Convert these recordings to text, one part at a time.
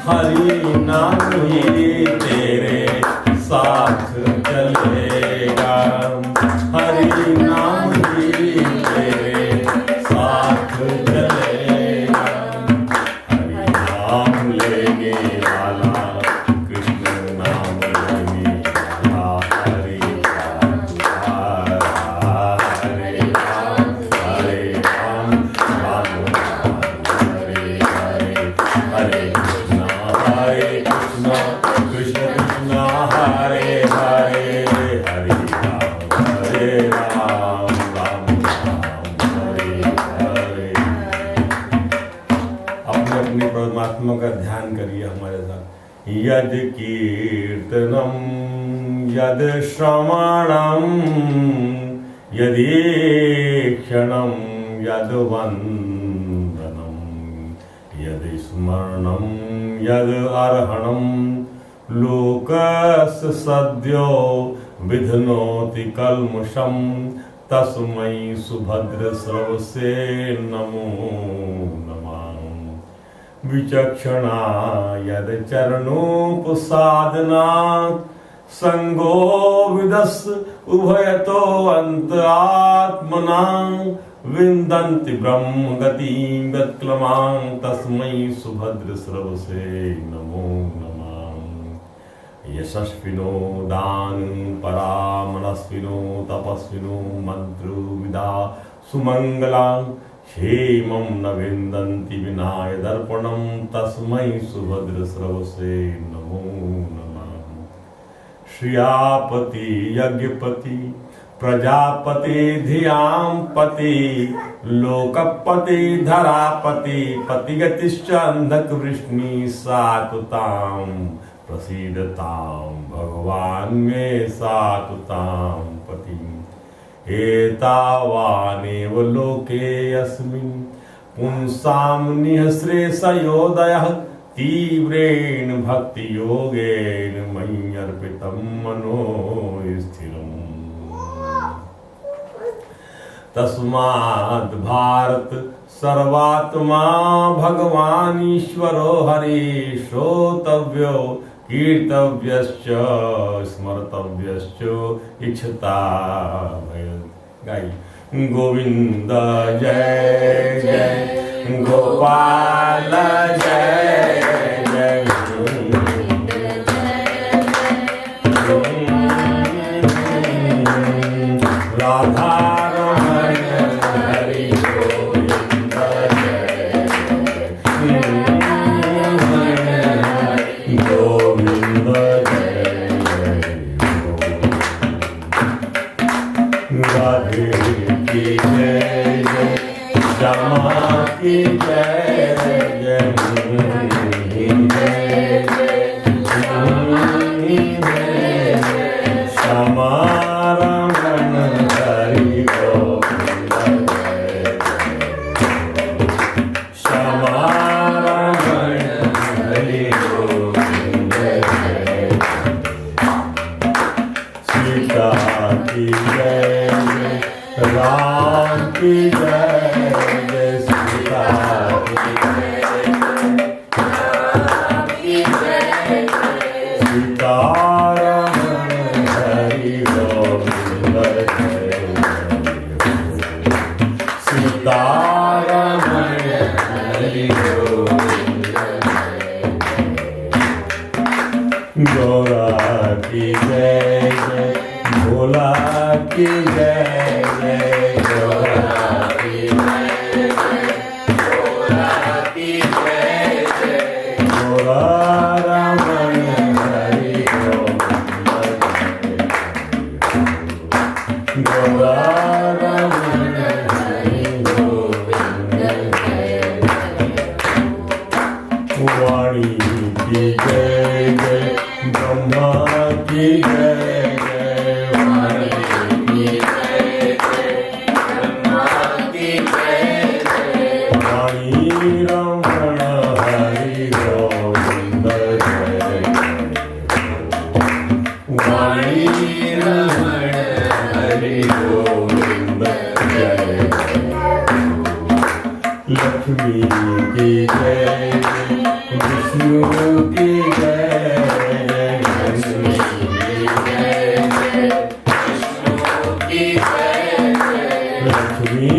हरि नाम ही तेरे साथ चलेगा, हरि नाम ही तेरे साथ चलेगा। हरि नाम लेने वाला, कृष्ण नाम लेने वाला, हरि का तुम्हारा। हरे राम राम राम हरे हरे, हरे कृष्ण कृष्ण कृष्ण हरे हरे, हरे राम राम हरे हरे। अपने अपने परमात्मा का ध्यान करिए हमारे साथ। यद कीर्तनम यद श्रवणम यदीक्षणम यद वंदनम यद स्मरणम यद अर्हणम लोकस्य सद्यो विधनोति कल्मषम तस्मै सुभद्र स्रवसे नमो नमः। विचक्षणा यद चरणोपसादनात् संगो विदस् उभयतो अन्त आत्मना विन्दन्ति ब्रह्म गतिं गत्क्लमां तस्मै सुभद्र स्रवसे नमो नमः। यशस्विनो दान परामनस्विनो तपस्विनो मंत्रविदा सुमंगला क्षेमं न विन्दन्ति विनाय दर्पणं तस्मै सुभद्र स्रवसे नमो नमः। श्रियापति यज्ञपति प्रजापति धियांपति लोकपति धरापति पतिगतिश्च अंधकवृष्णि सातुतां प्रसीदतां भगवान् मे सातुतां पतिम्। एतावानेव लोके अस्मिन् पुंसां निःश्रेषयोदयः तीव्रेण भक्ति योगेन मयि अर्पितं मनो स्थिरम्। तस्माद् भारत सर्वात्मा भगवान् ईश्वरो हरि श्रोतव्यो कीर्तव्यश्च स्मर्तव्यश्च इच्छताभय। गाई गोविंद जय जय गोपाल जय जय राधा गौरा की जय जय भोला की जय जय गौरा की जय जय भोला की जय जय गौरा रमण हरि गोविंद गौरा रमण हरि गोविंद जय वाणी की जय जय ब्रह्मा की जय जय वाणी की जय जय ब्रह्मा की जय जय वाणी रमण हरि गोविंद जय वाणी रमण हरि गोविंद जय लक्ष्मी की जय विष्णु की जय विष्णु लक्ष्मी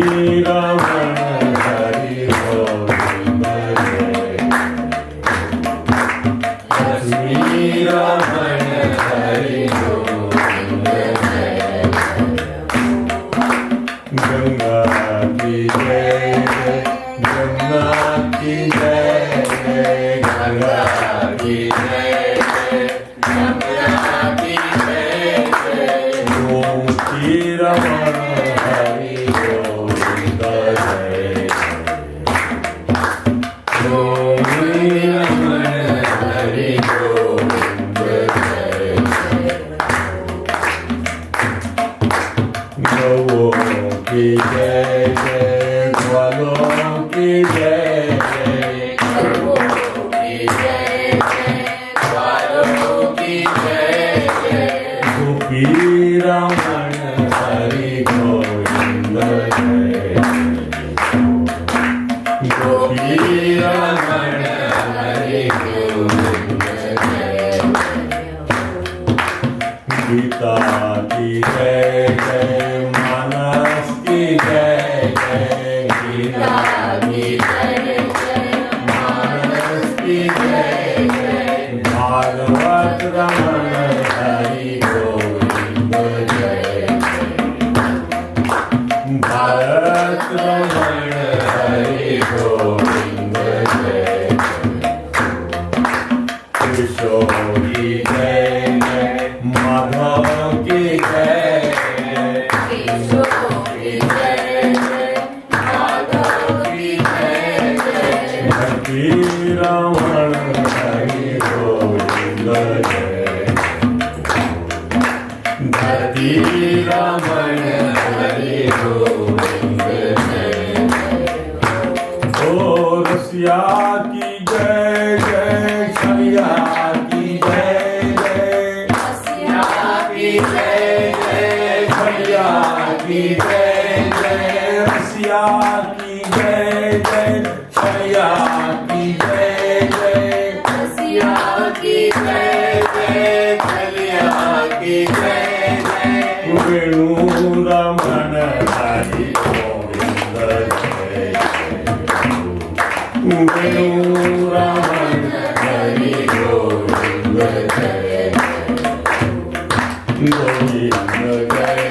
रमण हरि गोविंद जय लक्ष्मी रमण हरि गोविंद जय गंगा की जय गंगा की जय गंगा की जय गंगा की जय गोमती रमण हरि गोविंद जय गोमती रमण हरि गोविंद जय गौओं की जय जय ग्वालों की जय जय गौओं की जय जय ग्वालों की जय जय गोपी रमण हरि गोविंद जय गोपी रमण हरि गोविंद जय गीता की जय जय मानस की जय जय गीता की जय जय मानस की जय जय भागवत रमण हरि गोविंद जय भारत रमण हरि गोविंद जय कृष्ण की जय जय माधव की जय जय कृष्ण की जय जय माधव की जय जय भक्ति रमण हरि गोविंद जय भक्ति रमण हरि गोविंद जय ओ रसिया की जय जय छलिया की जय जय रसिया की जय जय छलिया की जय जय रसिया की जय जय छलिया की जय जय रसिया की जय जय छलिया की जय जय वेणु रमण हरि गोविंद जय वेणु रमण हरि गोविंद जय गोविंद जय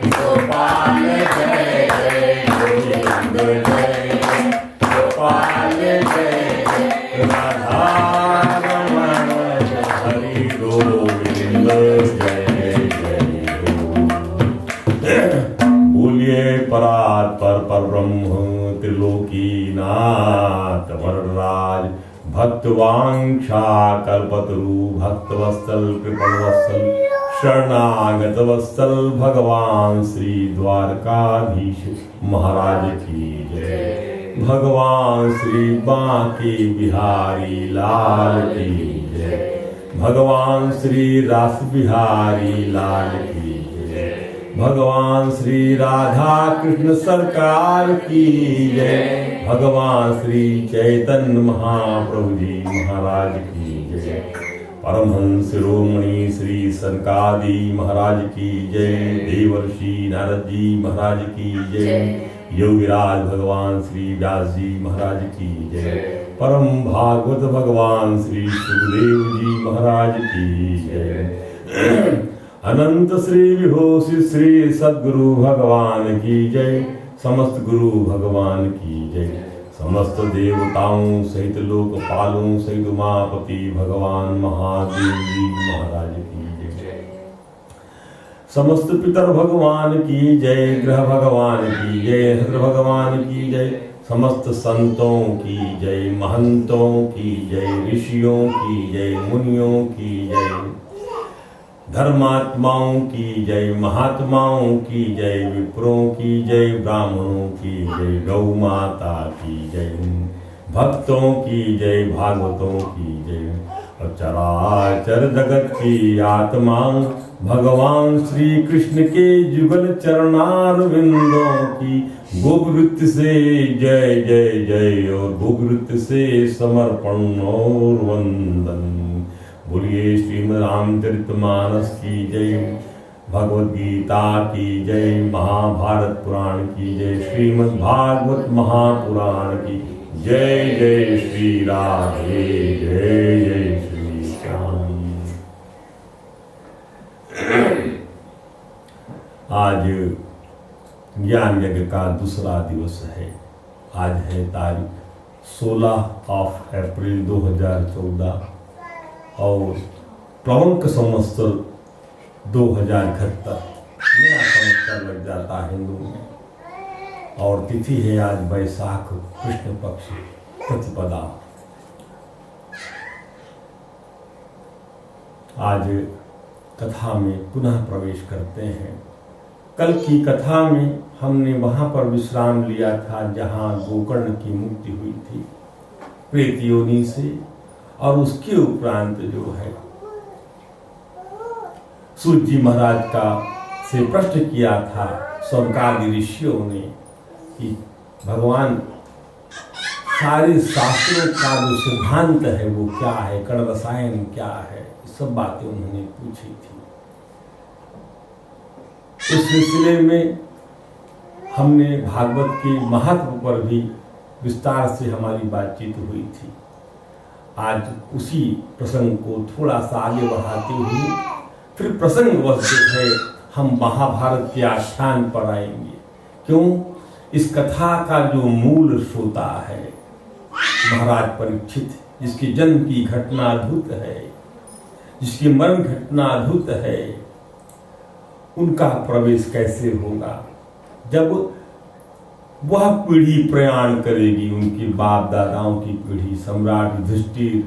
गोपाल जय जय गोविंद जय गोपाल जय राधा रमण हरि गोविंद जय जय बोलिए परात्पर परब्रह्म त्रिलोकीनाथ वरराज भक्तवांक्षा कल्पतरु भक्तवत्सल कृपणवत्सल शरणागत वत्सल भगवान श्री द्वारकाधीश महाराज की जय भगवान श्री बांके बिहारी लाल की जय भगवान श्री रास बिहारी लाल की जय भगवान श्री राधा कृष्ण सरकार की जय भगवान श्री चैतन्य महाप्रभु जी महाराज की जय परमहंस शिरोमणि श्री सनकादि महाराज की जय देवर्षि नारद जी महाराज की जय योगीराज भगवान श्री व्यास जी महाराज की जय परम भागवत भगवान श्री सुखदेव जी महाराज की जय अनंत श्री विभूषि श्री सद्गुरु भगवान की जय समस्त गुरु भगवान की जय समस्त देवताओं सहित लोकपालों सहित उमापति भगवान महादेव जी महाराज की जय समस्त पितर भगवान की जय ग्रह भगवान की जय हर भगवान की जय समस्त संतों की जय महंतों की जय ऋषियों की जय मुनियों की जय धर्मात्माओं की जय महात्माओं की जय विप्रों की जय ब्राह्मणों की जय गौ माता की जय भक्तों की जय भागवतों की जय और चराचर जगत की आत्माओं भगवान श्री कृष्ण के जुगल चरणारविंदों की गोवृत्ति से जय जय जय और गोवृत्ति से समर्पण और वंदन। बोलिए श्रीमद् रामचरितमानस की जय, भगवद गीता की जय, महाभारत पुराण की जय, श्रीमद् भागवत महापुराण की जय। जय श्री राधे, जय जय श्री श्याम। आज ज्ञान यज्ञ का दूसरा दिवस है। आज है तारीख 16 अप्रैल 2014 और प्लवंक संवत्सर 2071 नया संवत्सर लग जाता है हिंदू में। और तिथि है आज वैशाख कृष्ण पक्ष प्रतिपदा। आज कथा में पुनः प्रवेश करते हैं। कल की कथा में हमने वहां पर विश्राम लिया था जहां गोकर्ण की मुक्ति हुई थी प्रेत योनि से, और उसके उपरांत जो है सूत जी महाराज का से प्रश्न किया था स्वर्गादि ऋषियों ने कि भगवान सारे शास्त्रों का जो सिद्धांत है वो क्या है, कण रसायन क्या है, सब बातें उन्होंने पूछी थी। इस सिलसिले में हमने भागवत के महत्व पर भी विस्तार से हमारी बातचीत हुई थी। आज उसी प्रसंग को थोड़ा सा आगे बढ़ाते हुए फिर प्रसंगवश जो है हम महाभारत के आख्यान पर आएंगे। क्यों? इस कथा का जो मूल श्रोता है महाराज परीक्षित, जिसके जन्म की घटना अद्भुत है, जिसकी मरण घटना अद्भुत है, उनका प्रवेश कैसे होगा जब वह पीढ़ी प्रयाण करेगी, उनके बाप दादाओं की पीढ़ी, सम्राट युधिष्ठिर,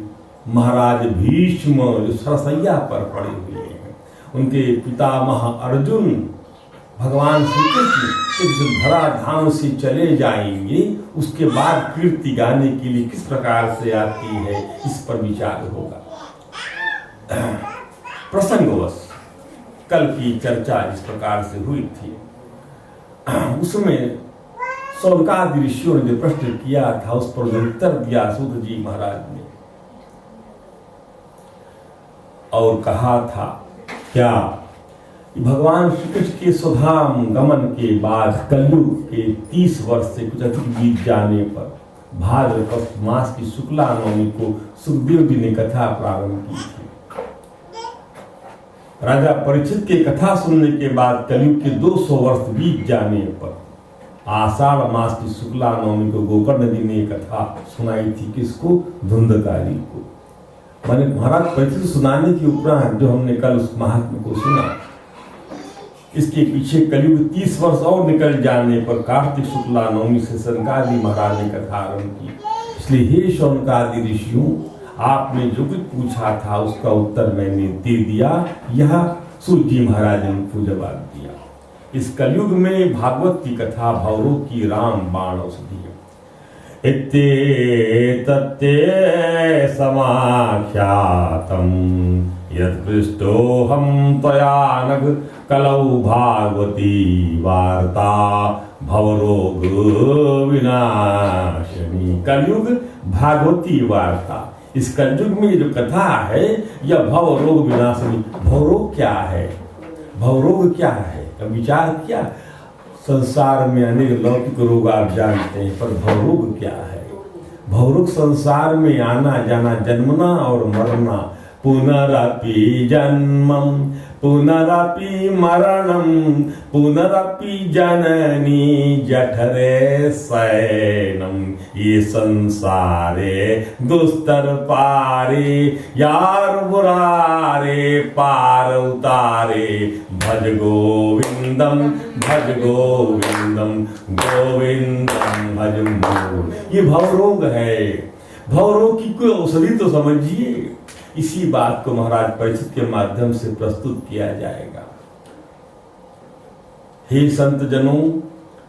महाराज भीष्म जो सरसैया पर पड़े हुए हैं, उनके पितामह अर्जुन, भगवान श्री कृष्ण इस धराधाम से चले जाएंगे, उसके बाद कीर्ति गाने के लिए किस प्रकार से आती है, इस पर विचार होगा। प्रसंगवश कल की चर्चा जिस प्रकार से हुई थी उसमें स्वर्गादि ऋषियों ने जो प्रश्न किया था उस पर जो उत्तर दिया सूत जी महाराज ने, और कहा था क्या भगवान श्री कृष्ण के स्वधाम गमन के बाद कलयुग के 30 वर्ष से कुछ अधिक बीत जाने पर भाद्रपद मास की शुक्ला नवमी को सुखदेव जी ने कथा प्रारंभ की थी। राजा परीक्षित की कथा सुनने के बाद कलयुग के 200 वर्ष बीत जाने पर आषाढ़ मास की शुक्ला नवमी को गोकर्ण जी ने कथा सुनाई थी। किसको? धुंधकारी को। मैंने महाराज परीक्षित सुनाने के उपरांत जो हमने कल उस महात्मा को सुना, इसके पीछे कलयुग 30 वर्ष और निकल जाने पर कार्तिक शुक्ला नवमी से शौनकादि महाराज ने कथा आरंभ की। इसलिए हे शौनकादि ऋषियों, आपने जो कुछ पूछा था उसका उत्तर मैंने दे दिया। यह सूत जी महाराज ने उनको जवाब दिया। इस कलयुग में भागवत की कथा भौरों की राम बाण औषधि है। इत्ते तत्ते समाख्यातम यत्पृष्टोऽहं त्वया नघ कलौ भागवती वार्ता भवरोग विनाशिनी। कलयुग भागवती वार्ता, इस कलयुग में जो कथा है यह भवरोग विनाशिनी। भवरोग क्या है? भवरोग क्या है? विचार किया? संसार में अनेक लौकिक रोग आप जानते हैं, पर भवरोग क्या है? भवरोग संसार में आना जाना, जन्मना और मरना, पुनरपि जन्मम पुनरपि मरणम पुनरपि जननी जठरे शयनम। ये संसारे दुस्तर पारे यार बुरारे पार उतारे। भज गोविंदम गोविंदम भज मोर। ये भवरोग है। भवरोग की कोई औषधि तो समझिए। इसी बात को महाराज परीक्षित के माध्यम से प्रस्तुत किया जाएगा। हे संत जनों,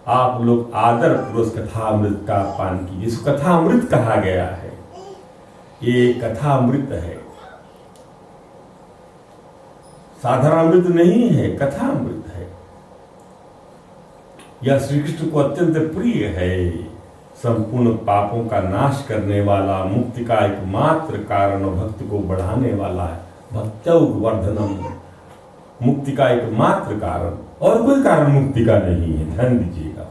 आप लोग आदर पूर्वक कथा अमृत का पान कीजिए। इसको कथा अमृत कहा गया है। ये कथा अमृत है। साधारणामृत नहीं है, कथामृत है। यह श्री कृष्ण को अत्यंत प्रिय है। संपूर्ण पापों का नाश करने वाला, मुक्ति का एकमात्र कारण और भक्ति को बढ़ाने वाला है। भक्त्यौग वर्धनम, मुक्ति का एकमात्र कारण, और कोई कारण मुक्ति का नहीं है। ध्यान दीजिएगा,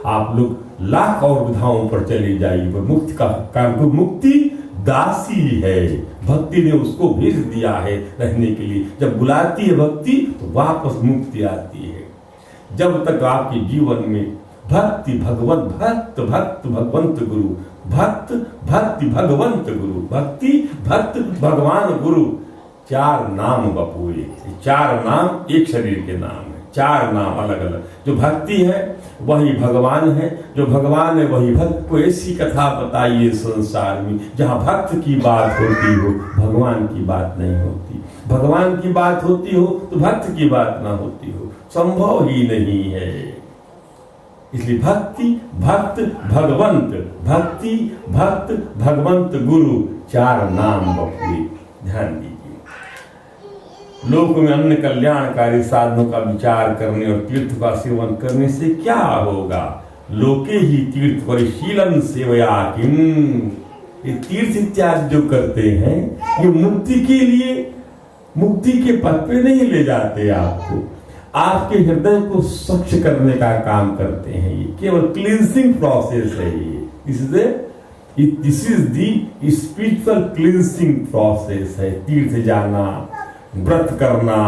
आप लोग लाख और विधाओं पर चले जाइए, पर मुक्ति का कारण, को मुक्ति दासी है। भक्ति ने उसको भेज दिया है रहने के लिए। जब बुलाती है भक्ति तो वापस मुक्ति आती है। जब तक आपके जीवन में भक्ति भगवत, भक्त भक्त भगवंत गुरु, भक्त भक्ति भगवंत गुरु, भक्ति भक्त भगवान गुरु, चार नाम बपुए। चार नाम एक शरीर के नाम है, चार नाम अलग अलग। जो भक्ति है वही भगवान है, जो भगवान है वही भक्त। कोई ऐसी कथा बताइए संसार में जहाँ भक्त की बात होती हो, भगवान की बात नहीं होती। भगवान की बात होती हो तो भक्त की बात ना होती हो, संभव ही नहीं है। इसलिए भक्ति भक्त भगवंत, भक्ति भक्त भगवंत गुरु, चार नाम बपुए। ध्यान दीजिए, लोक में अन्य कल्याणकारी साधनों का विचार करने और तीर्थ का सेवन करने से क्या होगा? लोके ही तीर्थ परिशीलन सेवया किम। ये तीर्थ इत्यादि जो करते हैं ये मुक्ति के लिए, मुक्ति के पथ पे नहीं ले जाते आपको, आपके हृदय को स्वच्छ करने का काम करते हैं। ये केवल क्लींसिंग प्रोसेस है। ये this is the spiritual cleansing process है। तीर्थ जाना, व्रत करना,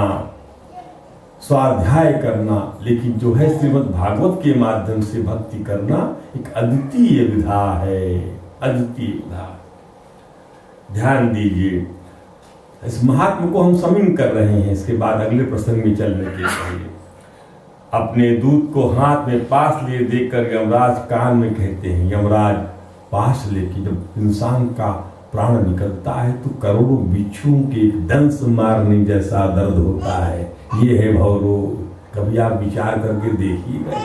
स्वाध्याय करना, लेकिन जो है श्रीमद् भागवत के माध्यम से भक्ति करना एक अद्वितीय विधा है, अद्वितीय विधा। ध्यान दीजिए, इस महात्मा को हम समीन कर रहे हैं। इसके बाद अगले प्रसंग में चलने के लिए अपने दूत को हाथ में पास लिए देखकर यमराज कान में कहते हैं, यमराज पास लेके जब इंसान का प्राण निकलता है तो करोड़ों बिच्छुओं के एक दंश मारने जैसा दर्द होता है। ये है भवरोग। कभी आप विचार करके देखिएगा,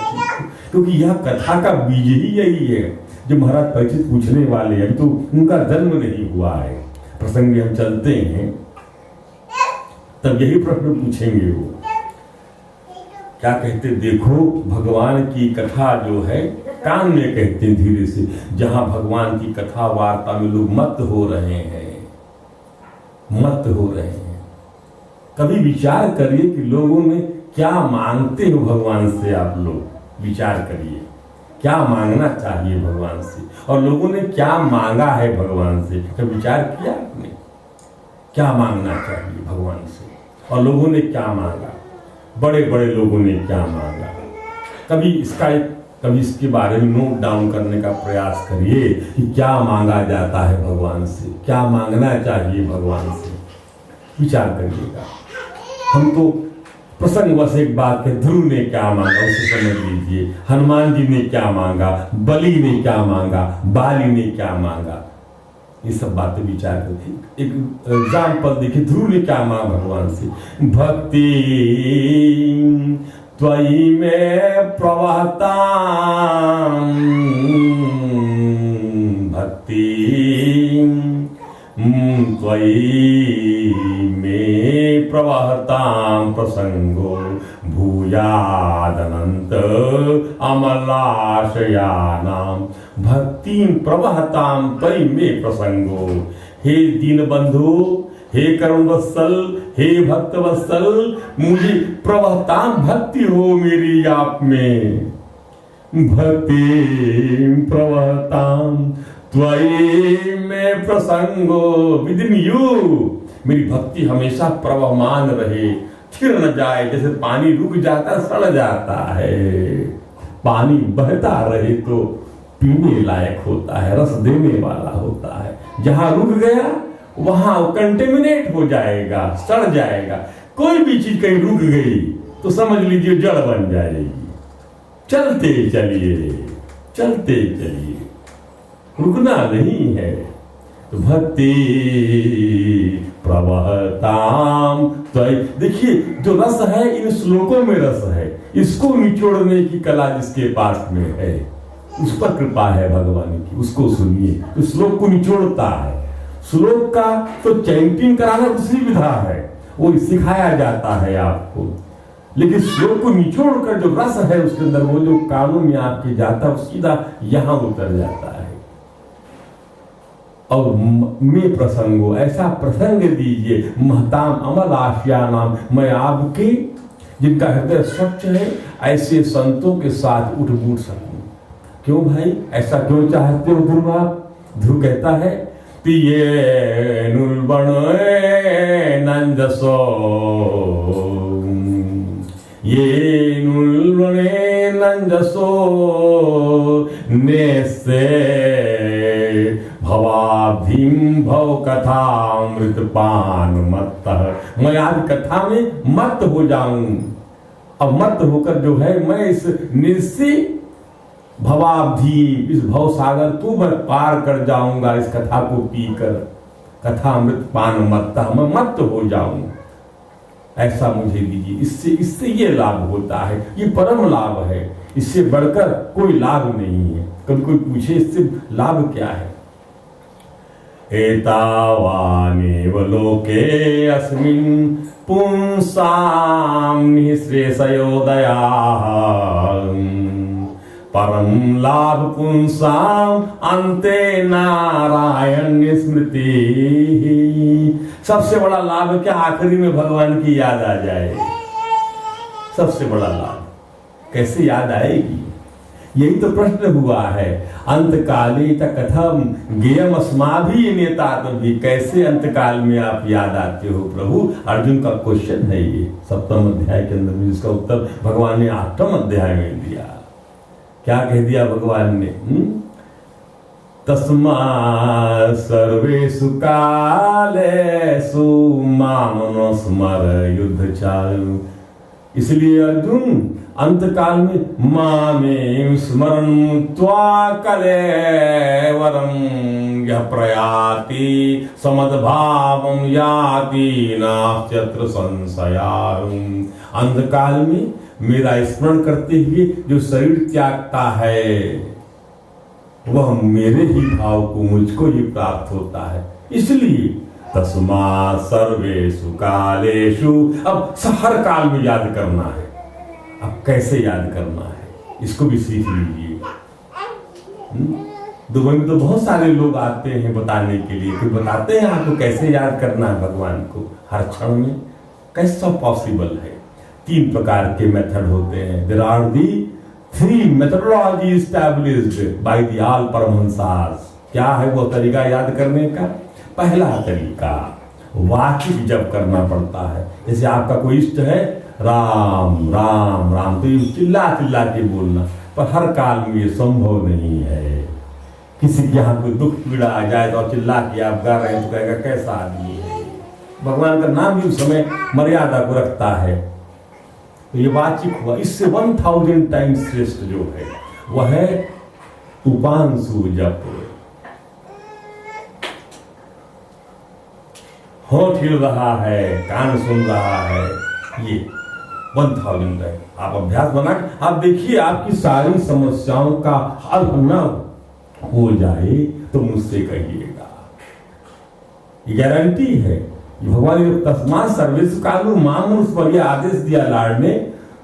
क्योंकि यह कथा का बीज ही यही है जो महाराज परीक्षित पूछने वाले हैं। तो उनका जन्म नहीं हुआ है। प्रसंग में हम चलते हैं तब यही प्रश्न पूछेंगे। वो क्या कहते, देखो भगवान की कथा जो है कान में कहते हैं धीरे से, जहां भगवान की कथा वार्ता में लोग मत हो रहे हैं, मत हो रहे हैं। कभी विचार करिए कि लोगों ने क्या मांगते हो भगवान से। आप लोग विचार करिए क्या मांगना चाहिए भगवान से, और लोगों ने क्या मांगा है भगवान से। कभी विचार किया आपने क्या मांगना चाहिए भगवान से, और लोगों ने क्या मांगा? बड़े बड़े लोगों ने क्या मांगा? कभी इसके बारे में नोट डाउन करने का प्रयास करिए कि क्या मांगा जाता है भगवान से, क्या मांगना चाहिए भगवान से। विचार करिएगा। हम तो प्रसंग बस एक बात है, ध्रुव ने क्या मांगा उसे समझ लीजिए, हनुमान जी ने क्या मांगा, बलि ने क्या मांगा, बाली ने क्या मांगा, ये सब बातें विचार करते। एक एग्जाम्पल देखिए, ध्रुव ने क्या मांगा भगवान से, भक्ति त्वयि में प्रवहता, भक्ति त्वयि में प्रवहतां प्रसंगो भूयादनंत अमलाशयानाम, भक्ति प्रवहतां त्वयि में प्रसंगो। हे दीन बंधु, हे करुण वत्सल, हे भक्त वत्सल, मुझे प्रवहतां भक्ति हो मेरी आप में। भक्ति प्रवहतां त्वयि में प्रसंगो, विद इन यू मेरी भक्ति हमेशा प्रवहमान रहे, थिर न जाए। जैसे पानी रुक जाता सड़ जाता है, पानी बहता रहे तो पीने लायक होता है, रस देने वाला होता है। जहां रुक गया वहां कंटेमिनेट हो जाएगा, सड़ जाएगा। कोई भी चीज कहीं रुक गई तो समझ लीजिए जड़ बन जाएगी। चलते चलिए, चलते चलिए, रुकना नहीं है। तो भक्ति प्रवहताम, तो देखिए जो रस है इन श्लोकों में रस है, इसको निचोड़ने की कला जिसके पास में है उस पर कृपा है भगवान की, उसको सुनिए। तो श्लोक को निचोड़ता है। श्लोक का तो चैंटिंग कराना दूसरी विधा है, वो सिखाया जाता है आपको। लेकिन श्लोक को निचोड़ कर जो रस है उसके अंदर, वो जो कानों में आपके जाता है, वो सीधा यहां उतर जाता है। और मैं प्रसंगो, ऐसा प्रसंग दीजिए, महताम अमल आशिया नाम, मैं आपके जिनका हृदय स्वच्छ है ऐसे संतों के साथ उठ बूट सकूं। क्यों भाई, ऐसा क्यों चाहते हो ध्रुव आप? ध्रुव कहता है पिए नुलबण नंजसो, ये नुलबणे नंजसो ने से भवाब्धिम भव कथामृत पान मत्त। मैं आज कथा में मत हो जाऊं, अब मत होकर जो है मैं इस निस्सी भवाब्धि, इस भव सागर को मैं पार कर जाऊंगा इस कथा को पीकर। कथामृत पान मत्ता, मैं मत हो जाऊं, ऐसा मुझे दीजिए। इससे ये लाभ होता है, ये परम लाभ है, इससे बढ़कर कोई लाभ नहीं है। कभी कोई पूछे इससे लाभ क्या है? एतावानेव लोके अस्मिन् पुंसां निःश्रेषयोदया, परम लाभ पुंसाम अंते नारायण स्मृति। सबसे बड़ा लाभ क्या? आखिरी में भगवान की याद आ जाए, सबसे बड़ा लाभ। कैसे याद आएगी? यही तो प्रश्न हुआ है। अंतकाले कथम गेयम अस्माभि नेता, भी कैसे अंतकाल में आप याद आते हो प्रभु? अर्जुन का क्वेश्चन है ये 7वें अध्याय के अंदर, जिसका उत्तर भगवान ने 8वें अध्याय में दिया। क्या कह दिया भगवान ने? तस्मा सर्वेषु कालेषु माम न स्मर युद्ध चालु। इसलिए अर्जुन अंतकाल में मामे स्मरण त्वा कलेवरम यह प्रयाति समद्भावम याति नास्त्यत्र संशयाम। अंतकाल में मेरा स्मरण करते हुए जो शरीर त्यागता है, वह मेरे ही भाव को, मुझको ही प्राप्त होता है। इसलिए तस्मा सर्वेषु कालेषु, अब हर काल में याद करना है। अब कैसे याद करना है, इसको भी सीख लीजिए। दुबई में तो बहुत सारे लोग आते हैं बताने के लिए, फिर बताते हैं आपको कैसे याद करना है भगवान को हर क्षण में। कैसा पॉसिबल है? 3 प्रकार के मेथड होते हैं। There are the 3 methodology established by the all Paramahansas. क्या है वो तरीका याद करने का? पहला तरीका वाचिक जप करना पड़ता है। जैसे आपका कोई इष्ट है, राम राम राम, तो ये चिल्ला चिल्ला के बोलना, पर हर काल में ये संभव नहीं है। किसी के यहाँ कोई दुख पीड़ा आ जाए तो चिल्ला के आप गा रहे हैं तो कहेगा कैसा आदमी है। भगवान का नाम भी उस समय मर्यादा को रखता है। तो ये वाचिक हुआ। इससे 1000 टाइम्स श्रेष्ठ जो है वह है उपांशु जप। होठ हिल रहा है, कान सुन रहा है, ये 1000 है। आप अभ्यास बना के आप देखिए, आपकी सारी समस्याओं का हल न हो जाए तो मुझसे कहिएगा, ये गारंटी है। भगवान ने तस्मा सर्वेषु कालु माम, उस पर यह आदेश दिया लाड ने,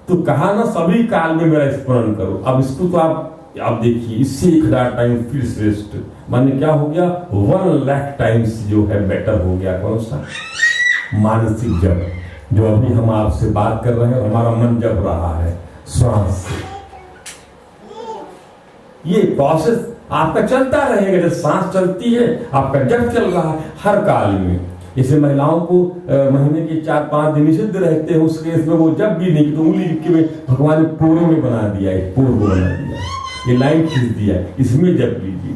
तो कहा ना सभी काल में मेरा स्मरण करो। अब इसको तो आप देखिए, इससे 1000 टाइम फिर श्रेष्ठ, माने क्या हो गया? 1,00,000 टाइम्स जो है बेटर हो गया। कौन सा? मानसिक जप, जो अभी हम आपसे बात कर रहे हैं, हमारा मन जप रहा है श्वास से। ये प्रोसेस आपका चलता रहेगा। जब सांस चलती है, आपका जप चल रहा है हर काल में। जैसे महिलाओं को महीने के 4-5 दिन निषिद्ध रहते हैं, उस केस में वो जब भी नहीं, तो उंगली के भगवान ने पूर्व में बना दिया है, पूर्व बना दिया, ये लाइन खींच दिया है, इसमें जप लीजिए।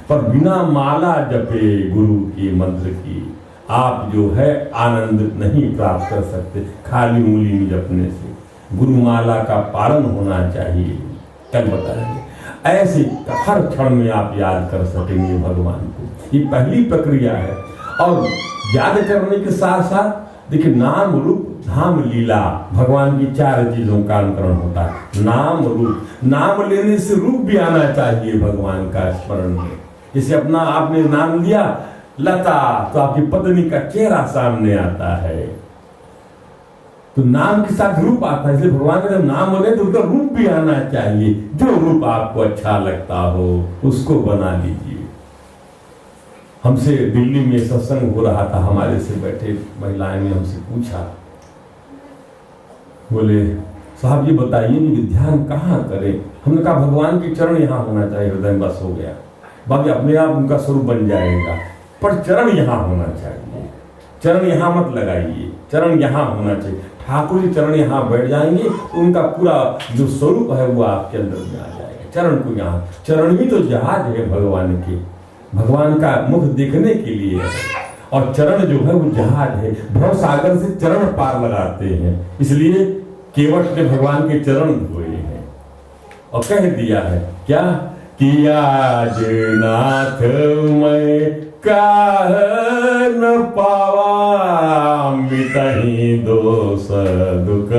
पर बिना माला जपे गुरु के मंत्र की आप जो है आनंद नहीं प्राप्त कर सकते, खाली उंगली में जपने से। गुरु माला का पालन होना चाहिए। कल बताएंगे। ऐसे हर क्षण में आप याद कर सकेंगे भगवान को। ये पहली प्रक्रिया है। और याद करने के साथ साथ देखिए, नाम रूप धाम लीला, भगवान की 4 चीजों का अनुकरण होता है। नाम रूप, नाम लेने से रूप भी आना चाहिए भगवान का स्मरण में। जैसे अपना आपने नाम लिया लता, तो आपकी पत्नी का चेहरा सामने आता है। तो नाम के साथ रूप आता है, इसलिए भगवान का जब नाम बोले तो उनका रूप भी आना चाहिए। जो रूप आपको अच्छा लगता हो उसको बना लीजिए। हमसे दिल्ली में सत्संग हो रहा था, हमारे से बैठे महिलाएं ने हमसे पूछा, बोले साहब ये बताइए कि ध्यान कहाँ करें। हमने कहा भगवान के चरण यहाँ होना चाहिए, हृदय में बस हो गया, बाकी अपने आप उनका स्वरूप बन जाएगा, पर चरण यहाँ होना चाहिए। चरण यहाँ मत लगाइए, चरण यहाँ होना चाहिए। ठाकुर जी चरण यहाँ बैठ जाएंगे तो उनका पूरा जो स्वरूप है वो आपके अंदर में आ जाएगा। चरण को यहाँ, चरण ही तो जहाज है भगवान के, भगवान का मुख देखने के लिए है, और चरण जो है वो जहाज है। भव सागर से चरण पार लगाते हैं, इसलिए केवट ने भगवान के चरण धोए हैं और कह दिया है क्या कि आज नाथ मैं काह न पावा, मिटहि दोष दुख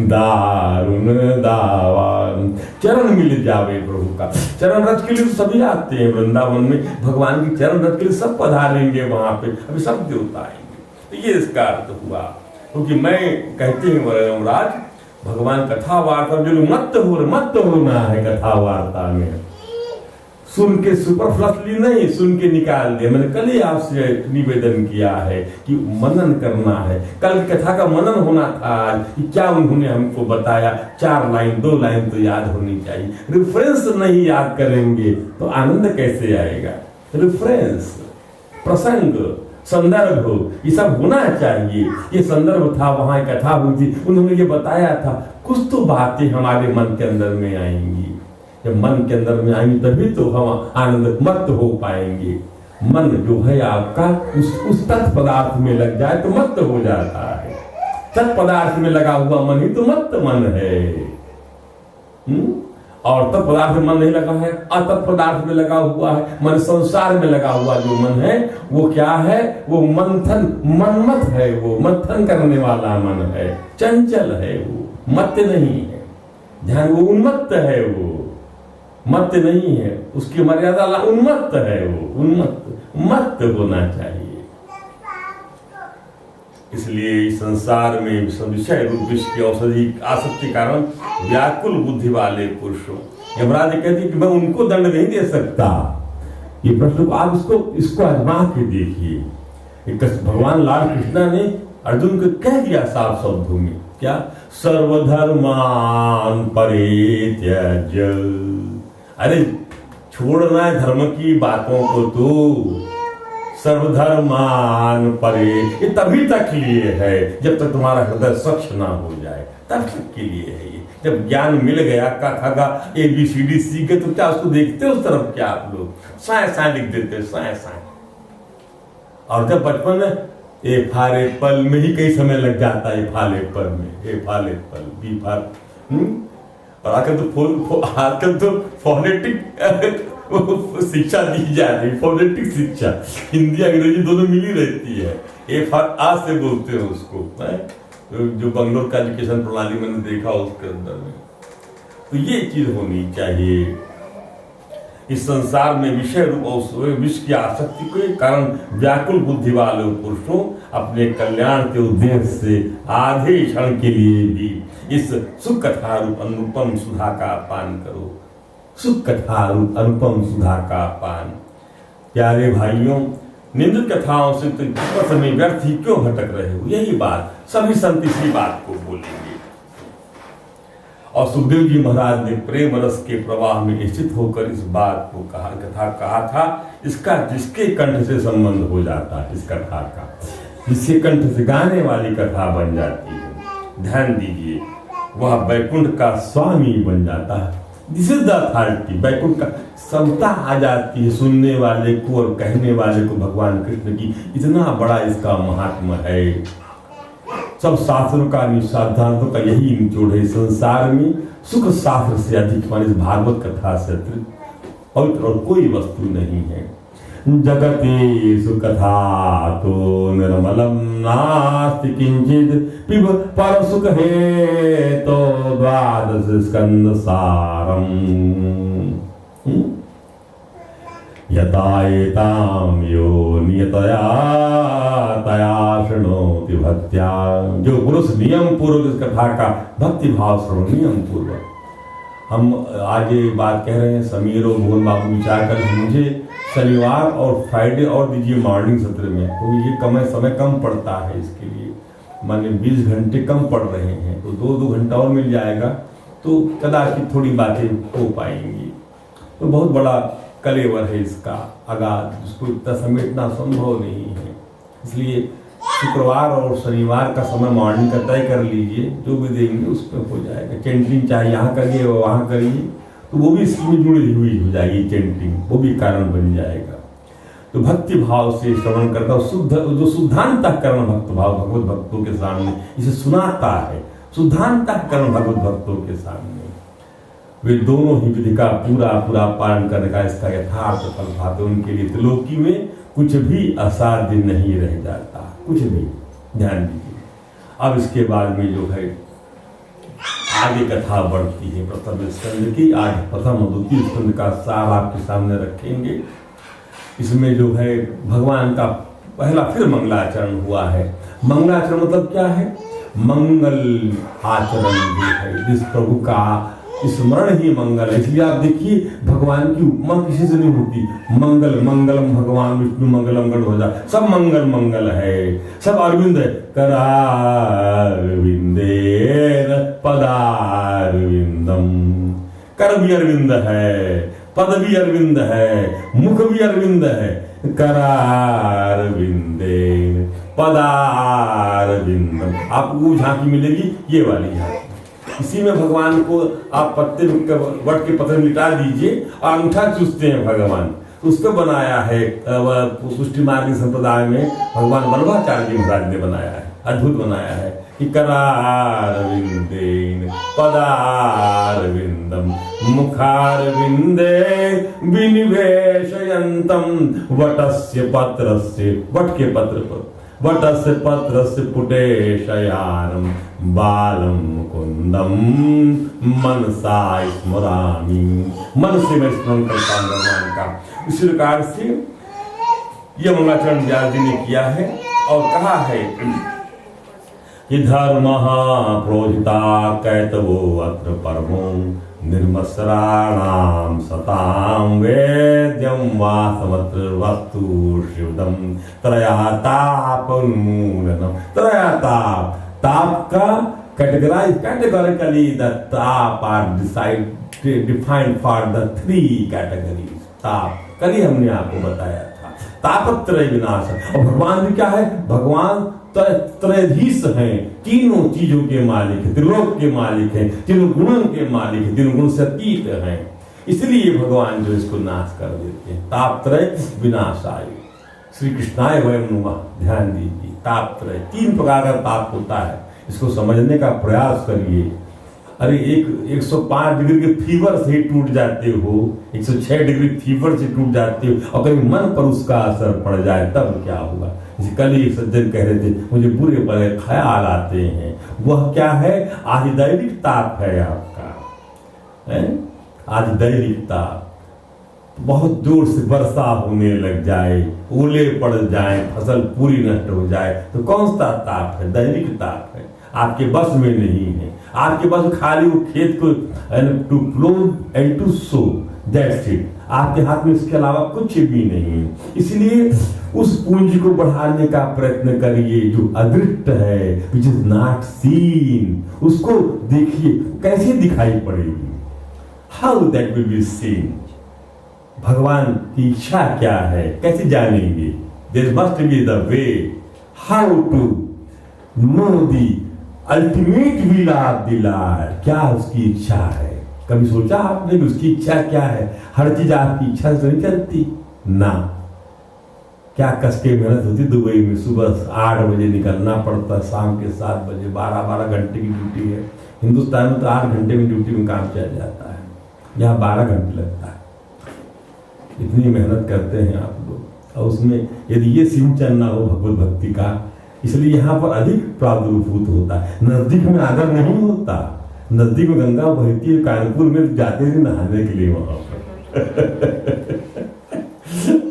दारुण दावा। चरण मिल जावे प्रभु का। चरण रथ के लिए सभी आते हैं वृंदावन में, भगवान की चरण रथ के लिए सब पधारेंगे वहां पे, अभी सब देवता आएंगे। तो ये इसका अर्थ हुआ, क्योंकि मैं कहते हैं यमराज भगवान कथा वार्ता जो मत होना है कथा वार्ता में, सुन के सुपरफ्लसली नहीं, सुन के निकाल दिया। मैंने कल ही आपसे निवेदन किया है कि मनन करना है। कल कथा का मनन होना था कि क्या उन्होंने हमको बताया, 4 लाइन 2 लाइन तो याद होनी चाहिए। रेफरेंस नहीं याद करेंगे तो आनंद कैसे आएगा। रेफरेंस, प्रसंग, संदर्भ, ये सब होना चाहिए। ये संदर्भ था, वहां कथा हुई थी, उन्होंने ये बताया था। कुछ तो बातें हमारे मन के अंदर में आएंगी, जब मन के अंदर में आएंगी तभी तो हम आनंद मत हो पाएंगे। मन जो है आपका उस तत् पदार्थ में लग जाए तो मत हो जाता है। तत् पदार्थ में लगा हुआ मन ही तो मत मन है। और तत् पदार्थ में मन नहीं लगा है, अतत् पदार्थ में लगा हुआ है। मन संसार में लगा हुआ जो मन है वो क्या है, वो मंथन, मनमत है, वो मंथन करने वाला मन है, चंचल है, वो मत नहीं है। ध्यान, वो उन्मत्त है, वो मत नहीं है, उसकी मर्यादा उन्मत्त है, वो उन्मत्त मत होना चाहिए। इसलिए इस संसार में विषय रूप विष की औषधि आसक्ति कारण व्याकुल बुद्धि वाले पुरुषों, यमराज कहते हैं कि मैं उनको दंड नहीं दे सकता। ये प्रश्न को आप इसको आजमा के देखिए। भगवान लाल कृष्णा ने अर्जुन को कह दिया साफ शब्दों में, क्या सर्वधर्मान परित्यज्य। अरे छोड़ना है धर्म की बातों को, तो सर्वधर्मान परे, ये तभी तक लिए है जब तक तुम्हारा हृदय स्वच्छ ना हो जाए, तब तक के लिए है ये। जब ज्ञान मिल गया, का खगा ABCD सीख गए तो क्या उसको देखते हो उस तरफ, क्या आप लोग साए साए लिख देते, साए साए। और जब बचपन में ए फार एप्पल में ही कई समय लग जाता है, फाल एप्पल में, ए फाल एप्पल, बी फार, और आजकल तो फोनेटिक शिक्षा दी जा रही, फोनेटिक शिक्षा, हिंदी अंग्रेजी दोनों मिली रहती है। ए फॉर आ से बोलते हैं उसको, जो बंगलोर का एजुकेशन प्रणाली मैंने देखा उसके अंदर में। तो ये चीज होनी चाहिए। इस संसार में विषय रूप विष की आसक्ति के कारण व्याकुल बुद्धि वाले पुरुषों अपने कल्याण के उद्देश्य से आधे क्षण के लिए भी इस सुख कथा रूप अनुपम सुधा का पान करो। सुख कथा रूप अनुपम सुधा का पान। प्यारे भाइयों, निंदित कथाओं से तो समय व्यर्थ ही क्यों भटक रहे हो, यही बात सभी संत इसी बात को बोलेंगे। और सुखदेव जी महाराज ने प्रेम रस के प्रवाह में स्थित होकर इस बात को कहा था। इसका जिसके कंठ से संबंध हो जाता है, इस कथा का जिसके कंठ से गाने वाली कथा बन जाती है, ध्यान दीजिए, वह वैकुंठ का स्वामी बन जाता है। This is the authority. Vaikunth का समता आ जाती है सुनने वाले को और कहने वाले को भगवान कृष्ण की। इतना बड़ा इसका महात्मा है। सब शास्त्रों का सिद्धांतों का यही निचोड़ है। संसार में सुख शास्त्र से अधिक मान इस भागवत कथा से अतिरिक्त पवित्र और कोई वस्तु नहीं है। जगते सुकथा तो निर्मलम नास्ति किंचित पिब पर सुख है तो द्वादश स्कंद सारम यता एताम यो नियतया तया शृणोति भक्त्या, जो पुरुष नियम पूर्वक इस कथा का भक्ति भाव श्रवण नियम पूर्वक। हम आज ये बात कह रहे हैं, समीर और भुवन बाबू विचार कर मुझे शनिवार और फ्राइडे और दीजिए मॉर्निंग सत्र में, तो ये समय कम पड़ता है, इसके लिए माने 20 घंटे कम पड़ रहे हैं, तो 2 घंटा और मिल जाएगा तो कदाचित थोड़ी बातें हो पाएंगी। तो बहुत बड़ा कलेवर है इसका आगाज, जिसको इतना समेटना संभव नहीं है। इसलिए शुक्रवार और शनिवार का समय मॉर्निंग का तय कर लीजिए, जो भी देंगे उसमें हो जाएगा। चैंटिंग चाहे यहाँ करिए वहाँ करिए, तो वो भी इसमें जुड़ी हुई हो जाएगी चैंटिंग, वो भी कारण बन जाएगा। तो भक्ति भाव से श्रवण करता, शुद्ध जो शुद्धांतःकरण भक्त भाव भगवत भक्तों के सामने इसे सुनाता है, शुद्धांतःकरण भगवत भक्तों के सामने वे दोनों ही विधि का पूरा पालन करने का इसका यथार्थ फल पाते। उनके लिए त्रिलोकी में कुछ भी असाध्य नहीं रह जाता, कुछ भी। ध्यान दीजिए। अब इसके बाद में जो है आगे कथा बढ़ती है प्रथम स्कंद की। आज प्रथम और द्वितीय स्कंद का सार आपके सामने रखेंगे। इसमें जो है भगवान का पहला फिर मंगलाचरण हुआ है। मंगलाचरण मतलब क्या है? मंगल आचरण जो है, जिस प्रभु का स्मरण ही मंगल है। इसलिए आप देखिए भगवान की उपमा किसी से नहीं होती। मंगल मंगलम भगवान विष्णु मंगलम गढ़, सब मंगल मंगल है, सब अरविंद है। करारविंदे पदारविंदम, कर भी अरविंद है, पद भी अरविंद है, मुख भी अरविंद है। करारविंदे पदारविंदम, आपको झांकी मिलेगी, ये वाली झांकी। इसी में भगवान को आप पत्ते वट के पत्ते लिटा दीजिए और अंगूठा चूसते हैं भगवान। उसको बनाया है पुष्टि मार्ग संप्रदाय में भगवान वल्लभाचार्य जी महाराज ने बनाया है, अद्भुत बनाया है कि करारविंदेन पदारविंदम मुखारविंदे विनिवेशयन्तम वटस्य पत्रस्य, वट के पत्र पर, वटस्य पत्रस्य पुटेशयानम बालम कुंदम मनसा स्मरामि, मन से मैं स्मरण करता हूँ भगवान का। इसी प्रकार से यह मंगलाचरण व्यास जी ने किया है और कहा है कि धर्मः प्रोहिता कैतवो अत्र परमो निर्मत्सराणां सतां वेद्यं वासमत्र वस्तु शिवदं त्रयातापोन्मूलनम्। त्रयाताप, ताप का categorically the ताप are defined for the 3 categories। ताप कल ही हमने आपको बताया था, तापत्रय विनाश। और भगवान भी क्या है? भगवान त्रयाधीश हैं, तीनों चीजों के मालिक है, त्रिलोक के मालिक है, तीनों गुणों के मालिक है, तीनों गुण से अतीत हैं। इसलिए भगवान जो इसको नाश कर देते हैं। तापत्रय विनाशाय श्री कृष्णाय वयं नमः। ध्यान दीजिए, तापत्रय 3 प्रकार का ताप होता है, इसको समझने का प्रयास करिए। अरे 105 डिग्री के फीवर से ही टूट जाते हो, 106 डिग्री फीवर से टूट जाते हो, और कहीं मन पर उसका असर पड़ जाए तब क्या होगा? जैसे कल ही एक सज्जन कह रहे थे, मुझे बुरे बुरे ख्याल आते हैं। वह क्या है? आधिदैविक ताप है आपका, आधिदैविक ताप। बहुत जोर से वर्षा होने लग जाए, ओले पड़ जाए, फसल पूरी नष्ट हो जाए, तो कौन सा ताप है? दैविक ताप है, आपके बस में नहीं है। आपके बस खाली वो खेत को to plough and to sow, that's it. आपके हाथ में इसके अलावा कुछ भी नहीं है। इसलिए उस पूंजी को बढ़ाने का प्रयत्न करिए जो अदृष्ट है, विच इज नॉट सीन। उसको देखिए कैसे दिखाई पड़ेगी, how that will be seen. भगवान की इच्छा क्या है, कैसे जानेंगे? There must be the way how to know the ultimate will of the Lord. क्या उसकी इच्छा है? कभी सोचा आपने कि उसकी इच्छा क्या है? हर चीज आपकी इच्छा से नहीं चलती ना। क्या कस के मेहनत होती दुबई में, सुबह 8 बजे निकलना पड़ता, शाम के 7 बजे, 12 घंटे की ड्यूटी है। हिंदुस्तान में तो 8 घंटे में ड्यूटी में काम चल जाता है, यहाँ 12 घंटे लगता है। इतनी मेहनत करते हैं आप लोग, और उसमें यदि ये सिंचन ना हो भगवत भक्ति का, इसलिए यहाँ पर अधिक प्रादुर्भूत होता है। नजदीक में आदर नहीं होता, नजदीक में गंगा बहती है, कानपुर में जाते थे नहाने के लिए वहां पर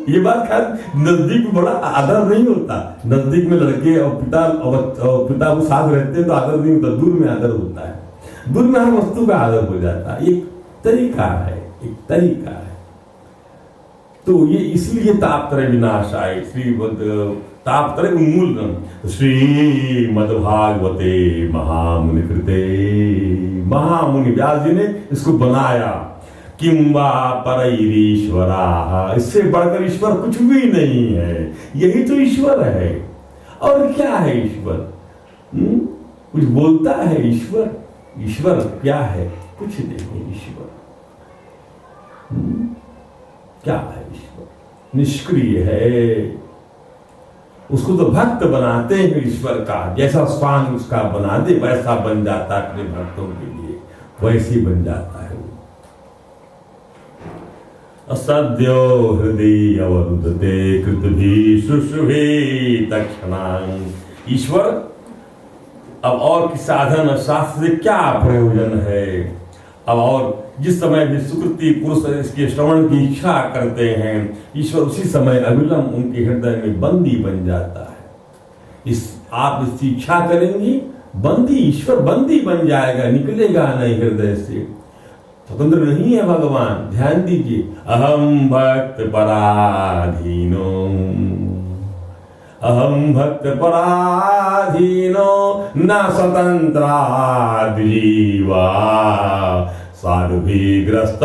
ये बात खास नजदीक में बड़ा आदर नहीं होता। नजदीक में लड़के और पिता वो साथ रहते हैं तो आदर नहीं होता, दूर में आदर होता है। दूर में हर वस्तु का आदर हो जाता है। एक तरीका है, एक तरीका है। तो ये इसलिए तापत्रय विनाशाय तापत्रय उन्मूलन श्रीमद्भागवते महामुनि कृते। महामुनि व्यास जी ने इसको बनाया। किंवा परईरीश्वरा, इससे बढ़कर ईश्वर कुछ भी नहीं है। यही तो ईश्वर है। और क्या है ईश्वर? कुछ बोलता है ईश्वर? ईश्वर क्या है? कुछ नहीं। ईश्वर क्या है? ईश्वर निष्क्रिय है। उसको तो भक्त बनाते हैं ईश्वर का। जैसा स्वांग उसका बना दे वैसा बन जाता है अपने भक्तों के लिए, वैसे बन जाता है। असद्यो हृदय अवरुद्धते कृतभि शुश्रुभि तक्षणां। ईश्वर अब और की साधन शास्त्र से क्या प्रयोजन है? अब और जिस समय भी सुकृति पुरुष इसके श्रवण की इच्छा करते हैं, ईश्वर उसी समय अविलंब उनके हृदय में बंदी बन जाता है। आप इसकी इच्छा करेंगी, बंदी, ईश्वर बंदी बन जाएगा, निकलेगा नहीं हृदय से। स्वतंत्र नहीं है भगवान। ध्यान दीजिए, अहम भक्त पराधीनो, अहम भक्त पराधीनो न स्वतंत्रा जीवा साधुभिग्रस्त